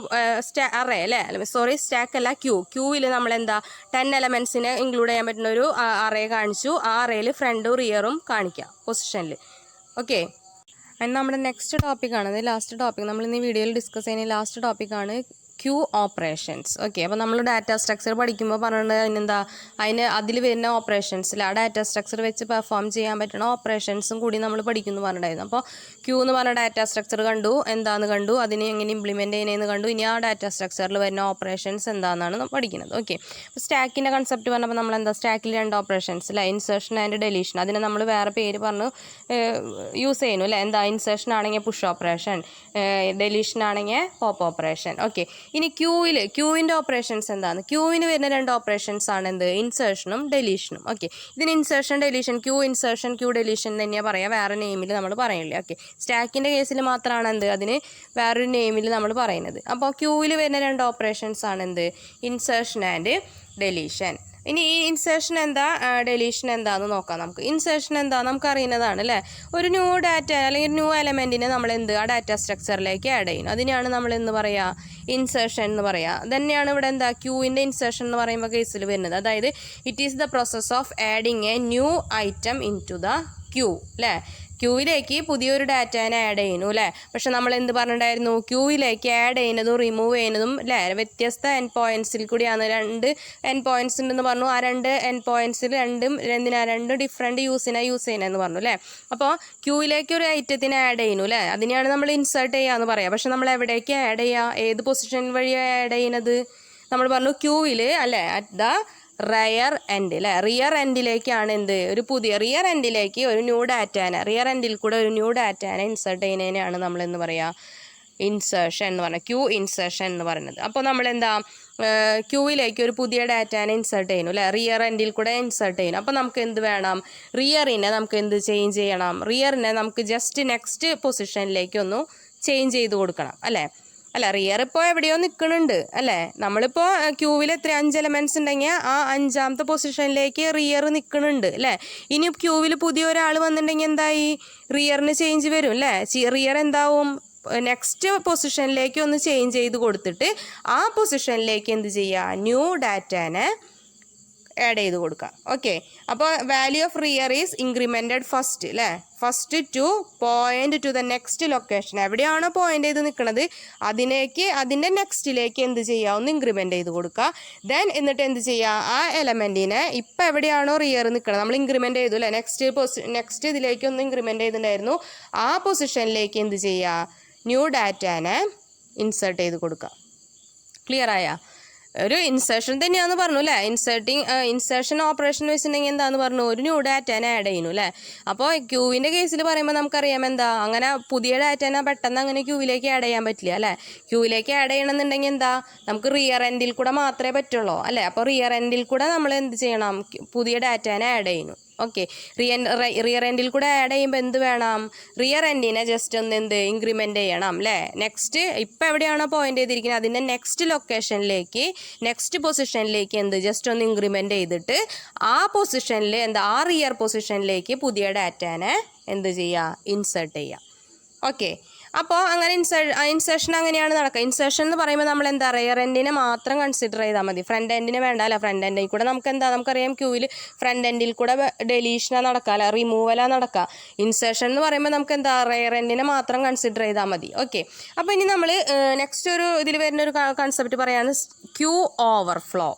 അറേ അല്ലേ, സോറി സ്റ്റാക്ക് അല്ല ക്യൂവിൽ നമ്മൾ എന്താ 10 എലമെൻസിനെ ഇൻക്ലൂഡ് ചെയ്യാൻ പറ്റുന്ന ഒരു അറേ കാണിച്ചു. ആ അറേയിൽ ഫ്രണ്ടും റിയറും കാണിക്കാം പൊസിഷനിൽ. ഓക്കെ, അതിന് നമ്മുടെ നെക്സ്റ്റ് ടോപ്പിക്കാണ്, ലാസ്റ്റ് ടോപ്പിക് നമ്മൾ ഇന്ന് ഈ വീഡിയോയിൽ ഡിസ്കസ് ചെയ്യുന്ന ലാസ്റ്റ് ടോപ്പിക്കാണ് ക്യൂ ഓപ്പറേഷൻസ്. ഓക്കെ, അപ്പോൾ നമ്മൾ ഡാറ്റ സ്ട്രക്ചർ പഠിക്കുമ്പോൾ പറഞ്ഞിട്ടുണ്ട് അതിൽ വരുന്ന ഓപ്പറേഷൻസിൽ ആ ഡാറ്റ സ്ട്രക്ചർ വെച്ച് പെർഫോം ചെയ്യാൻ പറ്റുന്ന ഓപ്പറേഷൻസും കൂടി നമ്മൾ പഠിക്കുന്നു പറഞ്ഞിട്ടുണ്ടായിരുന്നു. അപ്പോൾ ക്യൂ എന്ന് പറഞ്ഞ ഡാറ്റ സ്ട്രക്ചർ കണ്ടു, എന്താണെന്ന് കണ്ടു, അതിനെ എങ്ങനെ ഇംപ്ലിമെൻറ്റ് ചെയ്യുന്നതെന്ന് കണ്ടു. ഇനി ആ ഡാറ്റ സ്ട്രക്ചറിൽ വരുന്ന ഓപ്പറേഷൻസ് എന്താണെന്നാണ് പഠിക്കുന്നത്. ഓക്കെ, അപ്പോൾ സ്റ്റാക്കിൻ്റെ കൺസെപ്റ്റ് പറഞ്ഞപ്പോൾ നമ്മൾ എന്താ സ്റ്റാക്കിൽ 2 ഓപ്പറേഷൻസ് അല്ലേ, ഇൻസേർഷൻ ആൻഡ് ഡെലീഷൻ. അതിനെ നമ്മൾ വേറെ പേര് പറഞ്ഞ് യൂസ് ചെയ്യുന്നു അല്ലേ. എന്താ ഇൻസേർഷൻ ആണെങ്കിൽ പുഷ് ഓപ്പറേഷൻ, ഡെലീഷൻ ആണെങ്കിൽ പോപ്പ് ഓപ്പറേഷൻ. ഓക്കെ, ഇനി ക്യൂവിൻ്റെ ഓപ്പറേഷൻസ് എന്താണ്, ക്യൂവിന് വരുന്ന 2 ഓപ്പറേഷൻസ് ആണ് എന്ത് ഇൻസേർഷനും ഡെലീഷനും. ഓക്കെ, ഇതിന് insertion deletion queue insertion queue deletion തന്നെയാണ് പറയുക, വേറെ നെയിമിൽ നമ്മൾ പറയില്ലേ. ഓക്കെ, സ്റ്റാക്കിൻ്റെ കേസിൽ മാത്രമാണ് എന്ത് അതിന് വേറൊരു നെയിമിൽ നമ്മൾ പറയുന്നത്. അപ്പോൾ ക്യൂവിൽ വരുന്ന 2 ഓപ്പറേഷൻസ് ആണ് എന്ത് ഇൻസേർഷൻ ആൻഡ് ഡെലീഷൻ. ഇനി ഈ ഇൻസേർഷൻ എന്താ ഡെലീഷൻ എന്താണെന്ന് നോക്കാം നമുക്ക്. ഇൻസേർഷൻ എന്താ നമുക്ക് അറിയുന്നതാണ് അല്ലേ. ഒരു ന്യൂ ഡാറ്റ അല്ലെങ്കിൽ ന്യൂ എലമെൻറ്റിനെ നമ്മൾ എന്ത് ആ ഡാറ്റ സ്ട്രക്ചറിലേക്ക് ആഡ് ചെയ്യുന്നു. അതിനെയാണ് നമ്മൾ എന്ന് പറയുക ഇൻസേർഷൻ എന്ന് പറയുക. തന്നെയാണ് ഇവിടെ എന്താ ക്യൂവിൻ്റെ ഇൻസേർഷൻ എന്ന് പറയുമ്പോൾ കേസിൽ വരുന്നത്. അതായത് it is the process of adding a new item into the queue അല്ലേ. ക്യൂവിലേക്ക് പുതിയൊരു ഡാറ്റേനെ ആഡ് ചെയ്യുന്നു അല്ലേ. പക്ഷെ നമ്മൾ എന്ത് പറഞ്ഞിട്ടുണ്ടായിരുന്നു, ക്യൂവിലേക്ക് ആഡ് ചെയ്യുന്നതും റിമൂവ് ചെയ്യുന്നതും അല്ലേ വ്യത്യസ്ത എൻഡ് പോയിൻറ്റ്സിൽ കൂടിയാണ്. 2 എൻഡ് പോയിൻറ്റ്സ് ഉണ്ടെന്ന് പറഞ്ഞു. ആ 2 എൻഡ് പോയിൻറ്റ്സിൽ 2 ഡിഫറെൻറ്റ് യൂസ് ചെയ്യുന്നതെന്ന് പറഞ്ഞു അല്ലേ. അപ്പോൾ ക്യൂവിലേക്ക് ഒരു ഐറ്റത്തിനെ ആഡ് ചെയ്യുന്നു അല്ലേ, അതിനെയാണ് നമ്മൾ ഇൻസേർട്ട് ചെയ്യാമെന്ന് പറയാം. പക്ഷെ നമ്മൾ എവിടേക്ക് ആഡ് ചെയ്യുക, ഏത് പൊസിഷൻ വഴിയാണ് ആഡ് ചെയ്യുന്നത്, നമ്മൾ പറഞ്ഞു ക്യൂവിൽ അല്ലേ അറ്റ് ദ റിയർ എൻഡ് അല്ലേ. റിയർ എൻഡിലേക്കാണ് എന്ത് ഒരു പുതിയ റിയർ എൻഡിലേക്ക് ഒരു ന്യൂ ഡാറ്റാനെ റിയർ എൻഡിൽ കൂടെ ഒരു ന്യൂ ഡാറ്റാനെ ഇൻസേർട്ട് ചെയ്യുന്നതിനാണ് നമ്മൾ എന്ന് പറയുക ഇൻസേർഷൻ എന്ന് പറയുന്നത്, ക്യൂ ഇൻസേർഷൻ എന്ന് പറയുന്നത്. അപ്പോൾ നമ്മളെന്താ ക്യൂവിലേക്ക് ഒരു പുതിയ ഡാറ്റാനെ ഇൻസേർട്ട് ചെയ്യുന്നു അല്ലേ, റിയർ എൻഡിൽ കൂടെ ഇൻസേർട്ട് ചെയ്യുന്നു. അപ്പോൾ നമുക്ക് എന്ത് വേണം, റിയറിനെ നമുക്ക് എന്ത് ചേഞ്ച് ചെയ്യണം, റിയറിനെ നമുക്ക് ജസ്റ്റ് നെക്സ്റ്റ് പൊസിഷനിലേക്ക് ഒന്ന് ചേഞ്ച് ചെയ്ത് കൊടുക്കണം അല്ലേ. റിയർ ഇപ്പോൾ എവിടെയോ നിൽക്കുന്നുണ്ട് അല്ലേ. നമ്മളിപ്പോൾ ക്യൂവിൽ 5 എലമെൻറ്റ്സ് ഉണ്ടെങ്കിൽ ആ 5ാമത്തെ പൊസിഷനിലേക്ക് റിയർ നിൽക്കുന്നുണ്ട് അല്ലേ. ഇനി ക്യൂവിൽ പുതിയ ഒരാൾ വന്നിട്ടുണ്ടെങ്കിൽ എന്തായി, റിയറിന് ചേഞ്ച് വരും അല്ലേ. റിയർ എന്താവും, നെക്സ്റ്റ് പൊസിഷനിലേക്ക് ഒന്ന് ചേഞ്ച് ചെയ്ത് കൊടുത്തിട്ട് ആ പൊസിഷനിലേക്ക് എന്ത് ചെയ്യുക, ന്യൂ ഡാറ്റാനെ ആഡ് ചെയ്ത് കൊടുക്കുക. ഓക്കെ, അപ്പോൾ value of rear is incremented first അല്ലേ, first to point to the next location. എവിടെയാണോ പോയിന്റ് ചെയ്ത് നിൽക്കുന്നത് അതിൻ്റെ നെക്സ്റ്റിലേക്ക് എന്ത് ചെയ്യുക, ഒന്ന് ഇൻക്രിമെൻറ്റ് ചെയ്ത് കൊടുക്കുക. ദെൻ എന്നിട്ട് എന്ത് ചെയ്യുക, ആ എലമെൻറ്റിനെ ഇപ്പം എവിടെയാണോ റിയർ നിൽക്കുന്നത് നമ്മൾ ഇൻക്രിമെൻറ്റ് ചെയ്തു അല്ലേ, നെക്സ്റ്റ് ഇതിലേക്ക് ഒന്ന് ഇൻക്രിമെൻറ്റ് ചെയ്തിട്ടുണ്ടായിരുന്നു, ആ പൊസിഷനിലേക്ക് എന്ത് ചെയ്യുക, ന്യൂ ഡാറ്റാനെ ഇൻസേർട്ട് ചെയ്ത് കൊടുക്കുക. ക്ലിയർ ആയാ? ഒരു ഇൻസേർഷൻ തന്നെയാണെന്ന് പറഞ്ഞു അല്ലേ, ഇൻസേർഷൻ ഓപ്പറേഷൻ വെച്ചിട്ടുണ്ടെങ്കിൽ എന്താന്ന് പറഞ്ഞു, ഒരു ന്യൂ ഡാറ്റാനെ ആഡ് ചെയ്യുന്നു അല്ലേ. അപ്പോൾ ക്യൂവിൻ്റെ കേസിൽ പറയുമ്പോൾ നമുക്കറിയാം എന്താ, അങ്ങനെ പുതിയ ഡാറ്റാനെ പെട്ടെന്ന് അങ്ങനെ ക്യൂവിലേക്ക് ആഡ് ചെയ്യാൻ പറ്റില്ല അല്ലേ. ക്യൂവിലേക്ക് ആഡ് ചെയ്യണമെന്നുണ്ടെങ്കിൽ എന്താ, നമുക്ക് റിയർ എൻഡിൽ കൂടെ മാത്രമേ പറ്റുള്ളൂ അല്ലേ. അപ്പോൾ റിയർ എൻഡിൽ കൂടെ നമ്മൾ എന്ത് ചെയ്യണം, പുതിയ ഡാറ്റാനെ ആഡ് ചെയ്യുന്നു. ഓക്കെ, റിയർ എൻഡിൽ കൂടെ ആഡ് ചെയ്യുമ്പോൾ എന്ത് വേണം, റിയർ എൻഡിനെ ജസ്റ്റ് ഒന്ന് ഇൻക്രിമെൻ്റ് ചെയ്യണം അല്ലേ. നെക്സ്റ്റ് ഇപ്പം എവിടെയാണോ പോയിന്റ് ചെയ്തിരിക്കുന്നത് അതിൻ്റെ നെക്സ്റ്റ് ലൊക്കേഷനിലേക്ക്, നെക്സ്റ്റ് പൊസിഷനിലേക്ക് ജസ്റ്റ് ഒന്ന് ഇൻക്രിമെൻ്റ് ചെയ്തിട്ട് ആ പൊസിഷനിൽ ആ റിയർ പൊസിഷനിലേക്ക് പുതിയ ഡാറ്റാനെ ചെയ്യുക, ഇൻസേർട്ട് ചെയ്യുക. ഓക്കെ, അപ്പോൾ അങ്ങനെ ഇൻസേർഷൻ അങ്ങനെയാണ് നടക്കുക. ഇൻസേർഷൻ എന്ന് പറയുമ്പോൾ നമ്മൾ റിയർ എൻഡിനെ മാത്രം കൺസിഡർ ചെയ്താൽ മതി, ഫ്രണ്ട് എൻഡിനെ വേണ്ട അല്ല. ഫ്രണ്ട് എൻഡിൽ കൂടെ നമുക്കറിയാം ക്യൂവിൽ ഫ്രണ്ട് എൻഡിൽ കൂടെ ഡെലീഷനാണ് നടക്കുക അല്ല, റിമൂവലാണ് നടക്കുക. ഇൻസേർഷൻ എന്ന് പറയുമ്പോൾ നമുക്ക് റിയർ എൻഡിനെ മാത്രം കൺസിഡർ ചെയ്താൽ മതി. ഓക്കെ, അപ്പോൾ ഇനി നമ്മൾ നെക്സ്റ്റ് ഇതിൽ വരുന്നൊരു കൺസെപ്റ്റ് പറയാണ് ക്യൂ ഓവർഫ്ലോ.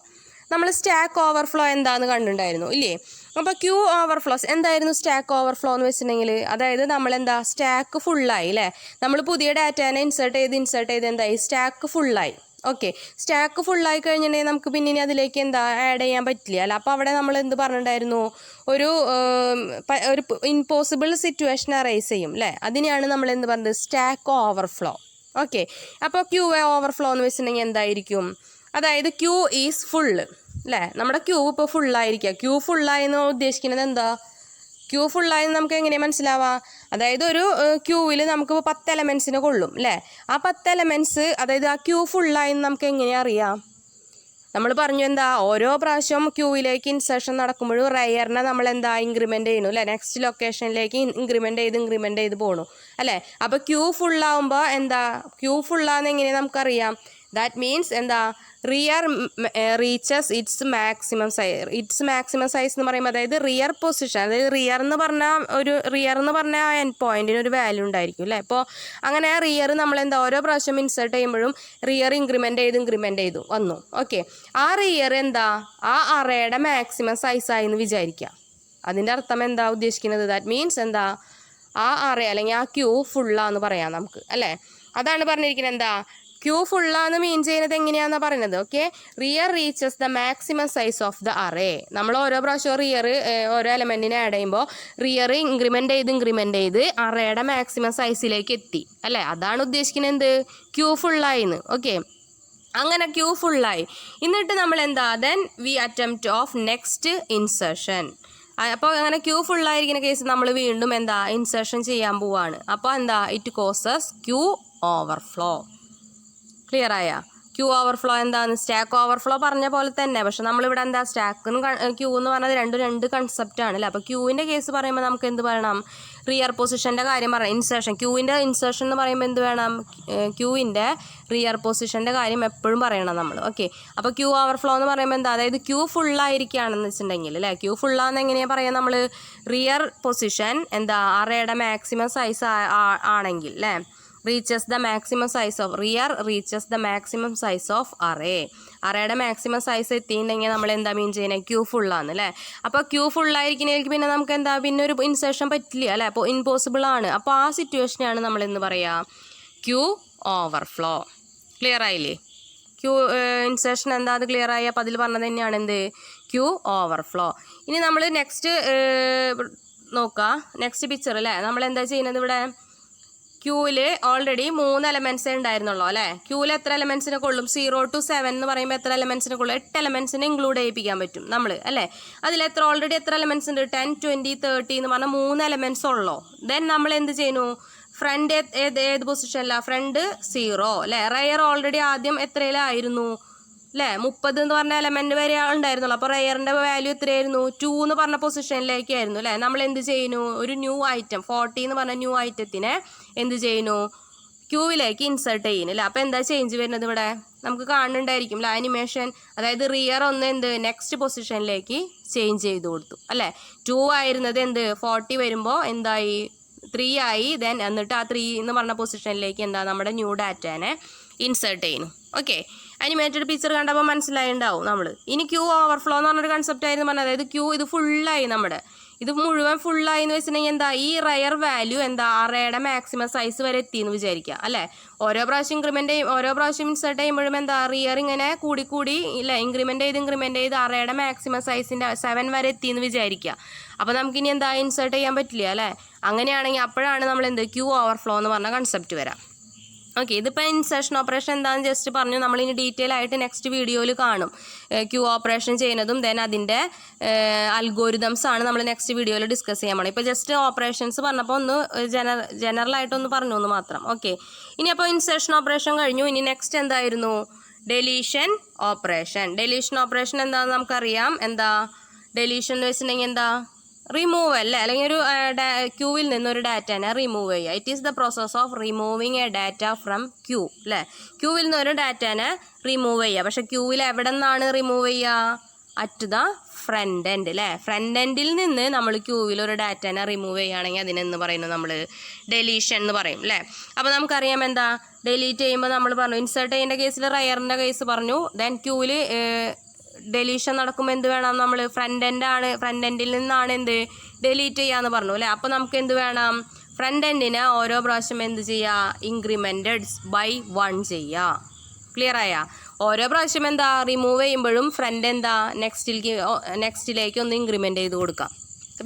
നമ്മൾ സ്റ്റാക്ക് ഓവർഫ്ലോ എന്താണെന്ന് കണ്ടിട്ടുണ്ടായിരുന്നു ഇല്ലേ. അപ്പോൾ ക്യൂ ഓവർഫ്ലോ എന്തായിരുന്നു, സ്റ്റാക്ക് ഓവർഫ്ലോ എന്ന് വെച്ചിട്ടുണ്ടെങ്കിൽ അതായത് സ്റ്റാക്ക് ഫുള്ളായി അല്ലേ, നമ്മൾ പുതിയ ഡാറ്റാനെ ഇൻസേർട്ട് ചെയ്ത് എന്തായി, സ്റ്റാക്ക് ഫുള്ളായി. ഓക്കെ, സ്റ്റാക്ക് ഫുള്ളായി കഴിഞ്ഞിട്ടുണ്ടെങ്കിൽ നമുക്ക് പിന്നെ അതിലേക്ക് ആഡ് ചെയ്യാൻ പറ്റില്ല അല്ല. അപ്പോൾ അവിടെ നമ്മൾ പറഞ്ഞിട്ടുണ്ടായിരുന്നു, ഒരു ഇമ്പോസിബിൾ സിറ്റുവേഷൻ അറൈസ് ചെയ്യും അല്ലേ, അതിനെയാണ് നമ്മൾ പറഞ്ഞത് സ്റ്റാക്ക് ഓവർഫ്ലോ. ഓക്കെ, അപ്പോൾ ക്യൂ ഓവർഫ്ലോ എന്ന് വെച്ചിട്ടുണ്ടെങ്കിൽ എന്തായിരിക്കും, അതായത് ക്യൂ ഈസ് ഫുള്ള് അല്ലേ, നമ്മുടെ ക്യൂ ഇപ്പോൾ ഫുള്ളായിരിക്കുക. ക്യൂ ഫുള്ളായെന്ന് ഉദ്ദേശിക്കുന്നത് എന്താ, ക്യൂ ഫുള്ളായെന്ന് നമുക്ക് എങ്ങനെയാണ് മനസ്സിലാവാം, അതായത് ഒരു ക്യൂവിൽ നമുക്ക് 10 എലമെൻസിനെ കൊള്ളും അല്ലേ. ആ 10 എലമെൻസ് അതായത് ആ ക്യൂ ഫുള്ളായെന്ന് നമുക്ക് എങ്ങനെയാണ് അറിയാം, നമ്മൾ പറഞ്ഞു ഓരോ പ്രാവശ്യം ക്യൂവിലേക്ക് ഇൻസേർഷൻ നടക്കുമ്പോഴും റയറിനെ നമ്മൾ ഇൻക്രിമെൻ്റ് ചെയ്യുന്നു അല്ലേ, നെക്സ്റ്റ് ലൊക്കേഷനിലേക്ക് ഇൻക്രിമെൻ്റ് ചെയ്ത് പോകണു അല്ലേ. അപ്പോൾ ക്യൂ ഫുള്ളാവുമ്പോൾ ക്യൂ ഫുള്ളാന്ന് എങ്ങനെയാണ് നമുക്കറിയാം, that means rear reaches its maximum size എന്ന് പറയുമ്പോൾ അതായത് റിയർ പൊസിഷൻ, അതായത് റിയർ എന്ന് പറഞ്ഞാൽ ആ എൻഡ് പോയിന്റിന് ഒരു വാല്യൂ ഉണ്ടായിരിക്കും അല്ലേ. അപ്പോൾ അങ്ങനെ ആ റിയർ നമ്മൾ ഓരോ പ്രാവശ്യം ഇൻസേർട്ട് ചെയ്യുമ്പോഴും റിയർ ഇൻക്രിമെൻ്റ് ചെയ്തു വന്നു. ഓക്കെ, ആ റിയർ ആ അറേയുടെ മാക്സിമം സൈസ് ആയെന്ന് വിചാരിക്കുക. അതിൻ്റെ അർത്ഥം ഉദ്ദേശിക്കുന്നത്, ദാറ്റ് മീൻസ് ആ അറേ അല്ലെങ്കിൽ ആ ക്യൂ ഫുള്ളാന്ന് പറയാം നമുക്ക് അല്ലേ. അതാണ് പറഞ്ഞിരിക്കുന്നത് ക്യൂ ഫുള്ളാന്ന് മീൻ ചെയ്യുന്നത് എങ്ങനെയാണെന്നാണ് പറയുന്നത്. Okay, rear reaches the maximum size of the array. നമ്മൾ ഓരോ പ്രാവശ്യവും റിയർ ഓരോ എലമെൻറ്റിനെ ആഡ് ചെയ്യുമ്പോൾ റിയർ ഇൻക്രിമെൻ്റ് ചെയ്ത് അറേയുടെ മാക്സിമം സൈസിലേക്ക് എത്തി അല്ലേ. അതാണ് ഉദ്ദേശിക്കുന്നത് ക്യൂ ഫുള്ളായിന്ന്. ഓക്കെ, അങ്ങനെ ക്യൂ ഫുള്ളായി. എന്നിട്ട് നമ്മൾ then we attempt of next insertion. അപ്പോൾ അങ്ങനെ ക്യൂ ഫുള്ളായിരിക്കുന്ന കേസ് നമ്മൾ വീണ്ടും ഇൻസേർഷൻ ചെയ്യാൻ പോവാണ്. അപ്പോൾ it causes queue overflow. Clear ആയാ? ക്യൂ ഓവർഫ്ലോ എന്താന്ന്, സ്റ്റാക്ക് ഓവർഫ്ലോ പറഞ്ഞ പോലെ തന്നെ, പക്ഷെ നമ്മളിവിടെ സ്റ്റാക്കും ക്യൂ എന്ന് പറഞ്ഞത് രണ്ട് കൺസെപ്റ്റാണ് അല്ലേ. അപ്പോൾ ക്യൂവിൻ്റെ കേസ് പറയുമ്പോൾ നമുക്ക് എന്ത് പറയണം, റിയർ പൊസിഷൻ്റെ കാര്യം പറയാം. ക്യൂവിൻ്റെ ഇൻസേർഷൻ എന്ന് പറയുമ്പോൾ എന്ത് വേണം, ക്യൂവിൻ്റെ റിയർ പൊസിഷൻ്റെ കാര്യം എപ്പോഴും പറയണം നമ്മൾ. ഓക്കെ, അപ്പോൾ ക്യൂ ഓവർഫ്ലോ എന്ന് പറയുമ്പോൾ അതായത് ക്യൂ ഫുള്ളായിരിക്കുകയാണെന്ന് വെച്ചിട്ടുണ്ടെങ്കിൽ അല്ലേ, ക്യൂ ഫുള്ളാന്ന് എങ്ങനെയാണ് പറയാം നമ്മൾ, റിയർ പൊസിഷൻ അറേയുടെ മാക്സിമം സൈസ് ആണെങ്കിൽ അല്ലേ, reaches the maximum size of rear reaches the maximum size of array. അറേയുടെ മാക്സിമം സൈസ് എത്തിയിട്ടുണ്ടെങ്കിൽ നമ്മൾ മീൻ ചെയ്യുന്നത് ക്യൂ ഫുള്ളാണ് അല്ലേ. അപ്പോൾ ക്യൂ ഫുള്ളായിരിക്കുന്നതിലേക്ക് പിന്നെ നമുക്ക് പിന്നെ ഒരു ഇൻസേർഷൻ പറ്റില്ല അല്ലേ, അപ്പോൾ ഇമ്പോസിബിൾ ആണ്. അപ്പോൾ ആ സിറ്റുവേഷനെയാണ് നമ്മൾ പറയുക ക്യൂ ഓവർഫ്ലോ. ക്ലിയർ ആയില്ലേ? ക്യൂ ഇൻസേർഷൻ അത് ക്ലിയർ ആയി. അപ്പോൾ അതിൽ പറഞ്ഞത് തന്നെയാണ് ക്യൂ ഓവർഫ്ലോ. ഇനി നമ്മൾ നെക്സ്റ്റ് നോക്കുക, നെക്സ്റ്റ് പിക്ചർ അല്ലേ. നമ്മൾ ചെയ്യുന്നത് ഇവിടെ ക്യൂവിൽ ഓൾറെഡി 3 എലമെൻറ്റ്സേ ഉണ്ടായിരുന്നുള്ളൂ അല്ലേ. ക്യൂവിൽ എത്ര എലമെൻറ്റ്സിനെ കൊള്ളും, 0 to 7 എന്ന് പറയുമ്പോൾ എത്ര എലമെൻറ്റ്സിനെ കൊള്ളും, 8 എലമെൻറ്റ്സിനെ ഇൻക്ലൂഡ് ചെയ്യിപ്പിക്കാൻ പറ്റും നമ്മൾ അല്ലേ. അതിൽ ഓൾറെഡി എത്ര എലമെൻറ്റ്സ് ഉണ്ട്, 10, 20, 30 എന്ന് പറഞ്ഞാൽ 3 എലമെൻറ്റ്സ് ഉള്ളൂ. ദെൻ നമ്മൾ എന്ത് ചെയ്യുന്നു, ഫ്രണ്ട് ഏത് പൊസിഷനിലാണ്, ഫ്രണ്ട് 0 അല്ലേ. റയർ ഓൾറെഡി ആദ്യം എത്രയിലായിരുന്നു അല്ലേ, 30 എന്ന് പറഞ്ഞ എലമെൻറ്റ് വരെ ഉണ്ടായിരുന്നുള്ളൂ. അപ്പോൾ റയറിൻ്റെ വാല്യൂ എത്രയായിരുന്നു, 2 എന്ന് പറഞ്ഞ പൊസിഷനിലേക്കായിരുന്നു അല്ലേ. നമ്മൾ എന്ത് ചെയ്യുന്നു, ഒരു ന്യൂ ഐറ്റം 40 എന്ന് പറഞ്ഞ ന്യൂ ഐറ്റത്തിനെ എന്ത് ചെയ്യുന്നു, ക്യൂവിലേക്ക് ഇൻസേർട്ട് ചെയ്യുന്നു അല്ലേ. അപ്പോൾ എന്താ ചേഞ്ച് വരുന്നത് ഇവിടെ, നമുക്ക് കാണുന്നുണ്ടായിരിക്കും അല്ലേ ആനിമേഷൻ. അതായത് റിയർ ഒന്ന് എന്ത് നെക്സ്റ്റ് പൊസിഷനിലേക്ക് ചേഞ്ച് ചെയ്ത് കൊടുത്തു അല്ലേ. 2 ആയിരുന്നത് എന്ത് 40 വരുമ്പോൾ എന്തായി 3 ആയി. ദെൻ എന്നിട്ട് ആ 3 എന്ന് പറഞ്ഞ പൊസിഷനിലേക്ക് എന്താ നമ്മുടെ ന്യൂ ഡാറ്റാനെ ഇൻസേർട്ട് ചെയ്യുന്നു. ഓക്കെ, അനിമേറ്റഡ് പിക്ചർ കണ്ടപ്പോൾ മനസ്സിലായിണ്ടാവും നമ്മൾ. ഇനി ക്യൂ ഓവർഫ്ലോ എന്ന് പറഞ്ഞൊരു കൺസെപ്റ്റ് ആയിരുന്നു പറഞ്ഞത്. അതായത് ക്യൂ ഇത് ഫുള്ളായി, നമ്മുടെ ഇത് മുഴുവൻ ഫുള്ളായി എന്ന് വെച്ചിട്ടുണ്ടെങ്കിൽ എന്താ ഈ റയർ വാല്യൂ എന്താ അറേയുടെ മാക്സിമം സൈസ് വരെ എത്തിയെന്ന് വിചാരിക്കുക അല്ലേ. ഓരോ പ്രാവശ്യം ഓരോ പ്രാവശ്യം ഇൻസേർട്ട് ചെയ്യുമ്പോഴും എന്താ റിയർ ഇങ്ങനെ കൂടി ഇല്ല ഇൻക്രിമെന്റ് ചെയ്ത് അറേയുടെ മാക്സിമം സൈസിന്റെ 7 വരെ എത്തിയെന്ന് വിചാരിക്കുക. അപ്പോൾ നമുക്കിനി എന്താ ഇൻസേർട്ട് ചെയ്യാൻ പറ്റില്ല അല്ലേ. അങ്ങനെയാണെങ്കിൽ അപ്പോഴാണ് നമ്മൾ എന്ത് ക്യൂ ഓവർഫ്ലോ എന്ന് പറഞ്ഞ കൺസെപ്റ്റ് വരാം. ഓക്കെ, ഇതിപ്പോൾ ഇൻസേർഷൻ ഓപ്പറേഷൻ എന്താണെന്ന് ജസ്റ്റ് പറഞ്ഞു. നമ്മളിനി ഡീറ്റെയിൽ ആയിട്ട് നെക്സ്റ്റ് വീഡിയോയിൽ കാണും ക്യൂ ഓപ്പറേഷൻ ചെയ്യുന്നതും. ദെൻ അതിൻ്റെ അൽഗോരിതംസ് ആണ് നമ്മൾ നെക്സ്റ്റ് വീഡിയോയിൽ ഡിസ്കസ് ചെയ്യാൻ പോകണം. ഇപ്പോൾ ജസ്റ്റ് ഓപ്പറേഷൻസ് പറഞ്ഞപ്പോൾ ഒന്ന് ജനറലായിട്ടൊന്ന് പറഞ്ഞു എന്ന് മാത്രം. ഓക്കെ, ഇനി അപ്പോൾ ഇൻസേർഷൻ ഓപ്പറേഷൻ കഴിഞ്ഞു. ഇനി നെക്സ്റ്റ് എന്തായിരുന്നു ഡെലീഷൻ ഓപ്പറേഷൻ. ഡെലീഷൻ ഓപ്പറേഷൻ എന്താണെന്ന് നമുക്കറിയാം. എന്താ ഡെലീഷൻ എന്ന് വെച്ചിട്ടുണ്ടെങ്കിൽ എന്താ റിമൂവ് അല്ലേ, അല്ലെങ്കിൽ ഒരു ക്യൂവിൽ നിന്നൊരു ഡാറ്റനെ റിമൂവ് ചെയ്യുക. It is the process of removing a data from queue അല്ലേ. ക്യൂവിൽ നിന്നൊരു ഡാറ്റനെ റിമൂവ് ചെയ്യുക. പക്ഷെ ക്യൂവിൽ എവിടെ നിന്നാണ് റിമൂവ് ചെയ്യുക? അറ്റ് ദ ഫ്രണ്ട് എൻഡ് അല്ലേ. ഫ്രണ്ട് എൻഡിൽ നിന്ന് നമ്മൾ ക്യൂവിൽ ഒരു ഡാറ്റനെ റിമൂവ് ചെയ്യുകയാണെങ്കിൽ അതിനെന്ന് പറയുന്നു നമ്മൾ ഡെലീഷൻ എന്ന് പറയും അല്ലേ. അപ്പോൾ നമുക്കറിയാം എന്താ ഡെലീറ്റ് ചെയ്യുമ്പോൾ നമ്മൾ പറഞ്ഞു ഇൻസേർട്ട് ചെയ്യുന്ന കേസിൽ റയറിൻ്റെ കേസ് പറഞ്ഞു. ദെൻ ക്യൂവിൽ ഡെലീഷൻ നടക്കുമ്പോൾ എന്ത് വേണം നമ്മൾ ഫ്രണ്ട് എൻഡിൽ നിന്നാണ് എന്ത് ഡെലീറ്റ് ചെയ്യാന്ന് പറഞ്ഞു അല്ലേ. അപ്പോൾ നമുക്ക് എന്ത് വേണം ഫ്രണ്ട് എൻഡിനെ ഓരോ പ്രാവശ്യം എന്ത് ചെയ്യുക ഇൻക്രിമെൻറ്റഡ് ബൈ 1 ചെയ്യുക. ക്ലിയർ ആയ ഓരോ പ്രാവശ്യം എന്താ റിമൂവ് ചെയ്യുമ്പോഴും ഫ്രണ്ട് എന്താ നെക്സ്റ്റിലേക്ക് ഒന്ന് ഇൻക്രിമെൻറ്റ് ചെയ്ത് കൊടുക്കാം.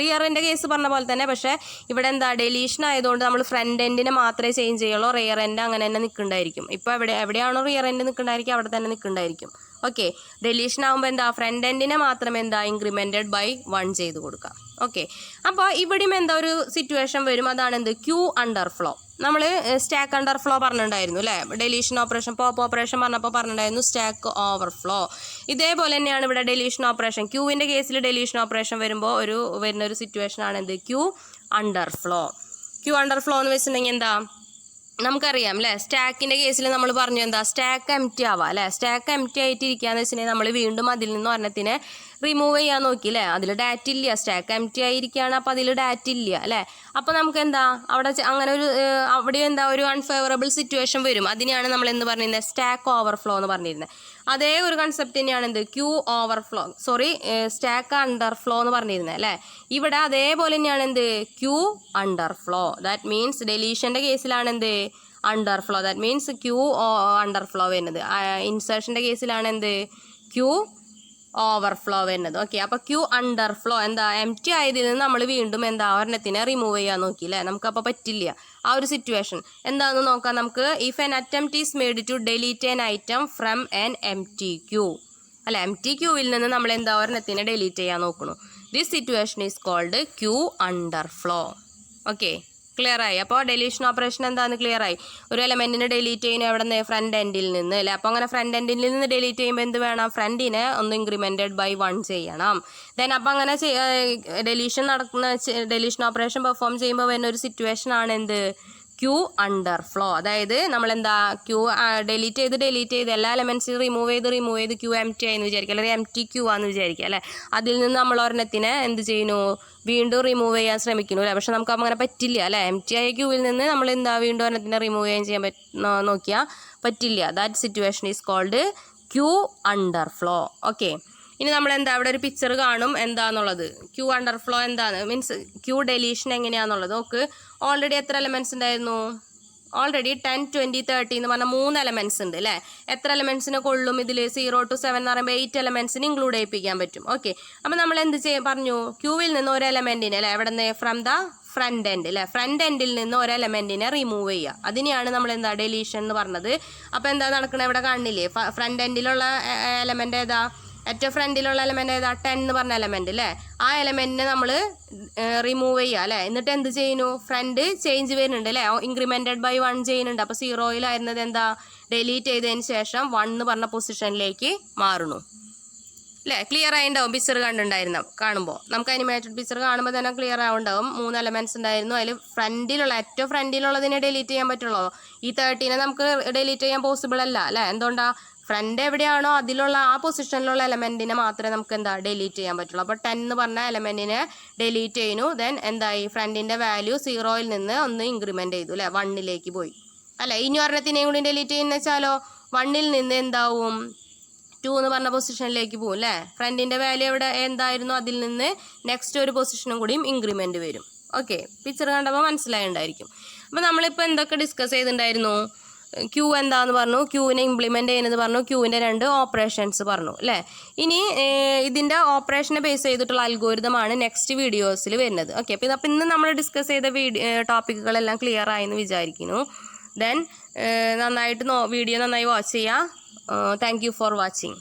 റിയറിൻ്റെ കേസ് പറഞ്ഞ പോലെ തന്നെ. പക്ഷേ ഇവിടെ എന്താ ഡെലീഷൻ ആയതുകൊണ്ട് നമ്മൾ ഫ്രണ്ട് എൻഡിനെ മാത്രമേ ചേഞ്ച് ചെയ്യുള്ളൂ. റിയർ എൻഡ് അങ്ങനെ തന്നെ നിൽക്കുന്നുണ്ടായിരിക്കും. ഇപ്പോൾ എവിടെയാണോ റിയർ എൻഡ് നിൽക്കുന്നുണ്ടായിരിക്കും അവിടെ തന്നെ നിൽക്കുന്നുണ്ടായിരിക്കും. ഓക്കെ, ഡെലീഷൻ ആകുമ്പോൾ എന്താ ഫ്രണ്ട് എൻഡിനെ മാത്രം എന്താ ഇൻക്രിമെൻറ്റഡ് ബൈ 1 ചെയ്ത് കൊടുക്കാം. ഓക്കെ, അപ്പോൾ ഇവിടെയും എന്താ ഒരു സിറ്റുവേഷൻ വരും. അതാണ് എന്ത് ക്യൂ അണ്ടർഫ്ലോ. നമ്മൾ സ്റ്റാക്ക് അണ്ടർഫ്ലോ പറഞ്ഞിട്ടുണ്ടായിരുന്നു അല്ലേ. ഡെലീഷൻ ഓപ്പറേഷൻ പോപ്പ് ഓപ്പറേഷൻ പറഞ്ഞപ്പോൾ പറഞ്ഞിട്ടുണ്ടായിരുന്നു സ്റ്റാക്ക് ഓവർഫ്ലോ. ഇതേപോലെ തന്നെയാണ് ഇവിടെ ഡെലീഷൻ ഓപ്പറേഷൻ. ക്യൂവിൻ്റെ കേസിൽ ഡെലീഷൻ ഓപ്പറേഷൻ വരുമ്പോൾ വരുന്ന ഒരു സിറ്റുവേഷൻ ആണ് എന്ത് ക്യൂ അണ്ടർഫ്ലോ. ക്യൂ അണ്ടർഫ്ലോ എന്ന് വെച്ചിട്ടുണ്ടെങ്കിൽ എന്താ നമുക്കറിയാം അല്ലേ. സ്റ്റാക്കിൻ്റെ കേസിൽ നമ്മൾ പറഞ്ഞു എന്താ സ്റ്റാക്ക് എംപ്റ്റി ആവാം അല്ലേ. സ്റ്റാക്ക് എംപ്റ്റി ആയിട്ട് ഇരിക്കുകയെന്ന് വെച്ചിട്ടുണ്ടെങ്കിൽ നമ്മൾ വീണ്ടും അതിൽ നിന്ന് ഒരെണ്ണത്തിനെ റിമൂവ് ചെയ്യാൻ നോക്കി അല്ലേ. അതിൽ ഡാറ്റ ഇല്ല, സ്റ്റാക്ക് എംപ്റ്റി ആയിരിക്കുകയാണ്. അപ്പോൾ അതിൽ ഡാറ്റ ഇല്ല അല്ലേ. അപ്പോൾ നമുക്ക് എന്താ അവിടെ അങ്ങനെ അവിടെ എന്താ ഒരു അൺഫേവറബിൾ സിറ്റുവേഷൻ വരും. അതിനെയാണ് നമ്മൾ എന്ത് പറഞ്ഞിരുന്നത് സ്റ്റാക്ക് ഓവർഫ്ലോ എന്ന് പറഞ്ഞിരുന്നത്. അതേ ഒരു കൺസെപ്റ്റ് തന്നെയാണ് എന്ത് ക്യൂ ഓവർഫ്ലോ സ്റ്റാക്ക് അണ്ടർഫ്ലോ എന്ന് പറഞ്ഞിരുന്നത് അല്ലേ. ഇവിടെ അതേപോലെ തന്നെയാണ് എന്ത് ക്യൂ അണ്ടർഫ്ലോ. ദാറ്റ് മീൻസ് ഡെലീഷൻ്റെ കേസിലാണ് എന്ത് underflow. That means queue underflow വരുന്നത്. ഇൻസേർഷൻ്റെ കേസിലാണ് എന്ത് ക്യൂ ഓവർഫ്ലോ വരുന്നത്. ഓക്കെ, അപ്പോൾ ക്യൂ അണ്ടർഫ്ലോ എന്താ എംപ്റ്റി ആയതിൽ നിന്ന് നമ്മൾ വീണ്ടും എന്താ ഒരെണ്ണത്തിനെ റിമൂവ് ചെയ്യാൻ നോക്കി അല്ലേ. നമുക്കപ്പോൾ പറ്റില്ല ആ ഒരു സിറ്റുവേഷൻ. എന്താണെന്ന് നോക്കാം നമുക്ക്. If an attempt is made to delete an item from an empty queue അല്ല. എംപ്റ്റി ക്യൂവിൽ നിന്ന് നമ്മൾ എന്താ ഒരെണ്ണത്തിനെ ഡിലീറ്റ് ചെയ്യാൻ നോക്കുന്നു. This situation is called queue underflow. Okay, clear ആയി. അപ്പോൾ ഡെലീഷൻ ഓപ്പറേഷൻ എന്താണെന്ന് ക്ലിയർ ആയി. ഒരു എലമെൻറ്റിനെ ഡിലീറ്റ് ചെയ്യുന്നത് എവിടെ നിന്ന് ഫ്രണ്ട് എൻഡിൽ നിന്ന് അല്ലേ. അപ്പോൾ അങ്ങനെ ഫ്രണ്ട് എൻഡിൽ നിന്ന് ഡിലീറ്റ് ചെയ്യുമ്പോൾ എന്ത് വേണം ഫ്രണ്ടിനെ ഒന്ന് ഇൻക്രിമെൻറ്റഡ് ബൈ 1 ചെയ്യണം. ദെൻ അപ്പോൾ അങ്ങനെ ഡെലീഷൻ ഓപ്പറേഷൻ പെർഫോം ചെയ്യുമ്പോൾ വരുന്ന ഒരു സിറ്റുവേഷൻ ആണ് എന്ത് ക്യൂ അണ്ടർഫ്ലോ. അതായത് നമ്മളെന്താ ക്യൂ ഡിലീറ്റ് ചെയ്ത് എല്ലാ എലമെൻറ്റ്സും റിമൂവ് ചെയ്ത് ക്യൂ എംപ്റ്റി ആയെന്ന് വിചാരിക്കുക, അല്ലെങ്കിൽ എംപ്റ്റി ക്യൂ ആണെന്ന് വിചാരിക്കുക അല്ലേ. അതിൽ നിന്ന് നമ്മൾ ഒരെണ്ണത്തിനെ എന്ത് ചെയ്യുന്നു വീണ്ടും റിമൂവ് ചെയ്യാൻ ശ്രമിക്കുന്നു അല്ലേ. പക്ഷെ നമുക്ക് അങ്ങനെ പറ്റില്ല അല്ലേ. എംപ്റ്റി ആയ ക്യൂവിൽ നിന്ന് നമ്മൾ എന്താ വീണ്ടും ഒരെണ്ണത്തിനെ റിമൂവ് ചെയ്യാൻ നോക്കിയാൽ പറ്റില്ല. That situation is called queue underflow. Okay, ഇനി നമ്മൾ എന്താ അവിടെ ഒരു പിക്ചർ കാണും എന്താന്നുള്ളത്. ക്യൂ അണ്ടർഫ്ലോ എന്താണ് മീൻസ് ക്യൂ ഡെലീഷൻ എങ്ങനെയാണെന്നുള്ളത്. ഓക്കെ, ഓൾറെഡി എത്ര എലമെൻറ്റ്സ് ഉണ്ടായിരുന്നു? ഓൾറെഡി 10, 20, 30 എന്ന് പറഞ്ഞാൽ 3 എലമെൻറ്റ്സ് ഉണ്ട് അല്ലേ. എത്ര എലമെൻറ്റ്സിനെ കൊള്ളും ഇതിൽ? 0 to 7 എന്ന് പറയുമ്പോൾ 8 എലമെൻറ്റ്സിന് ഇൻക്ലൂഡ് ചെയ്യിപ്പിക്കാൻ പറ്റും. ഓക്കെ, അപ്പോൾ നമ്മൾ എന്ത് പറഞ്ഞു ക്യൂവിൽ നിന്ന് ഒരു എലമെൻറ്റിനെ അല്ലേ എവിടെ നിന്ന് ഫ്രം ദ ഫ്രണ്ട് എൻഡ് അല്ലേ. ഫ്രണ്ട് എൻഡിൽ നിന്ന് ഒരു എലമെൻറ്റിനെ റിമൂവ് ചെയ്യുക. അതിനെയാണ് നമ്മൾ എന്താ ഡെലീഷൻ എന്ന് പറഞ്ഞത്. അപ്പോൾ എന്താ നടക്കുന്നത് ഇവിടെ കാണില്ലേ. ഫ്രണ്ട് എൻഡിലുള്ള എലമെൻ്റ് ഏതാ? ഏറ്റവും ഫ്രണ്ടിലുള്ള എലമെൻ്റ് ഏതാ? 10 എന്ന് പറഞ്ഞ എലമെൻറ്റ് അല്ലേ. ആ എലമെൻറ്റിനെ നമ്മൾ റിമൂവ് ചെയ്യുക അല്ലേ. എന്നിട്ട് എന്ത് ചെയ്യുന്നു ഫ്രണ്ട് ചേഞ്ച് വരുന്നുണ്ട് അല്ലേ. ഇൻക്രിമെൻറ്റഡ് ബൈ 1 ചെയ്യുന്നുണ്ട്. അപ്പോൾ 0-യിലായിരുന്നത് എന്താ ഡിലീറ്റ് ചെയ്തതിന് ശേഷം 1 എന്ന് പറഞ്ഞ പൊസിഷനിലേക്ക് മാറുന്നു അല്ലേ. ക്ലിയർ ആയിട്ടുണ്ടാവും പിക്ചർ കാണുമ്പോൾ. നമുക്ക് അനിമേറ്റഡ് പിക്ചർ കാണുമ്പോൾ തന്നെ ക്ലിയർ ആവുണ്ടാവും. 3 എലമെൻറ്റ്സ് ഉണ്ടായിരുന്നു. അതിൽ ഏറ്റവും ഫ്രണ്ടിലുള്ളതിനെ ഡിലീറ്റ് ചെയ്യാൻ പറ്റുള്ളൂ. ഈ 30-നെ നമുക്ക് ഡിലീറ്റ് ചെയ്യാൻ പോസിബിൾ അല്ല അല്ലേ. എന്തുകൊണ്ടാണ്? ഫ്രണ്ട് എവിടെയാണോ അതിലുള്ള ആ പൊസിഷനിലുള്ള എലമെൻറ്റിനെ മാത്രമേ നമുക്ക് എന്താ ഡിലീറ്റ് ചെയ്യാൻ പറ്റുള്ളൂ. അപ്പോൾ 10 എന്ന് പറഞ്ഞ എലമെൻറ്റിനെ ഡിലീറ്റ് ചെയ്യുന്നു. ദെൻ എന്തായി, ഫ്രണ്ടിൻ്റെ വാല്യൂ 0-ൽ നിന്ന് ഒന്ന് ഇൻക്രിമെൻ്റ് ചെയ്തു അല്ലേ, 1-ലേക്ക് പോയി അല്ലേ. ഇനി ഒരെണ്ണത്തിനെയും കൂടി ഡിലീറ്റ് ചെയ്യുന്ന വെച്ചാലോ 1-ൽ നിന്ന് എന്താവും 2 എന്ന് പറഞ്ഞ പൊസിഷനിലേക്ക് പോകും അല്ലേ. ഫ്രണ്ടിൻ്റെ വാല്യൂ എവിടെ എന്തായിരുന്നു അതിൽ നിന്ന് നെക്സ്റ്റ് ഒരു പൊസിഷനും കൂടിയും ഇൻക്രിമെൻ്റ് വരും. ഓക്കെ, പിക്ചർ കണ്ടപ്പോൾ മനസ്സിലായിട്ടുണ്ടായിരിക്കും. അപ്പോൾ നമ്മളിപ്പോൾ എന്തൊക്കെ ഡിസ്കസ് ചെയ്തിട്ടുണ്ടായിരുന്നു, ക്യൂ എന്താന്ന് പറഞ്ഞു, ക്യൂവിനെ ഇംപ്ലിമെൻ്റ് ചെയ്യുന്നത് പറഞ്ഞു, ക്യൂവിൻ്റെ 2 ഓപ്പറേഷൻസ് പറഞ്ഞു അല്ലേ. ഇനി ഇതിൻ്റെ ഓപ്പറേഷനെ ബേസ് ചെയ്തിട്ടുള്ള അൽഗോരിതമാണ് നെക്സ്റ്റ് വീഡിയോസിൽ വരുന്നത്. ഓക്കെ, അപ്പോൾ ഇന്ന് നമ്മൾ ഡിസ്കസ് ചെയ്ത ടോപ്പിക്കുകളെല്ലാം ക്ലിയർ ആയെന്ന് വിചാരിക്കുന്നു. ദെൻ നന്നായിട്ട് വീഡിയോ നന്നായി വാച്ച് ചെയ്യുക. Thank you for watching.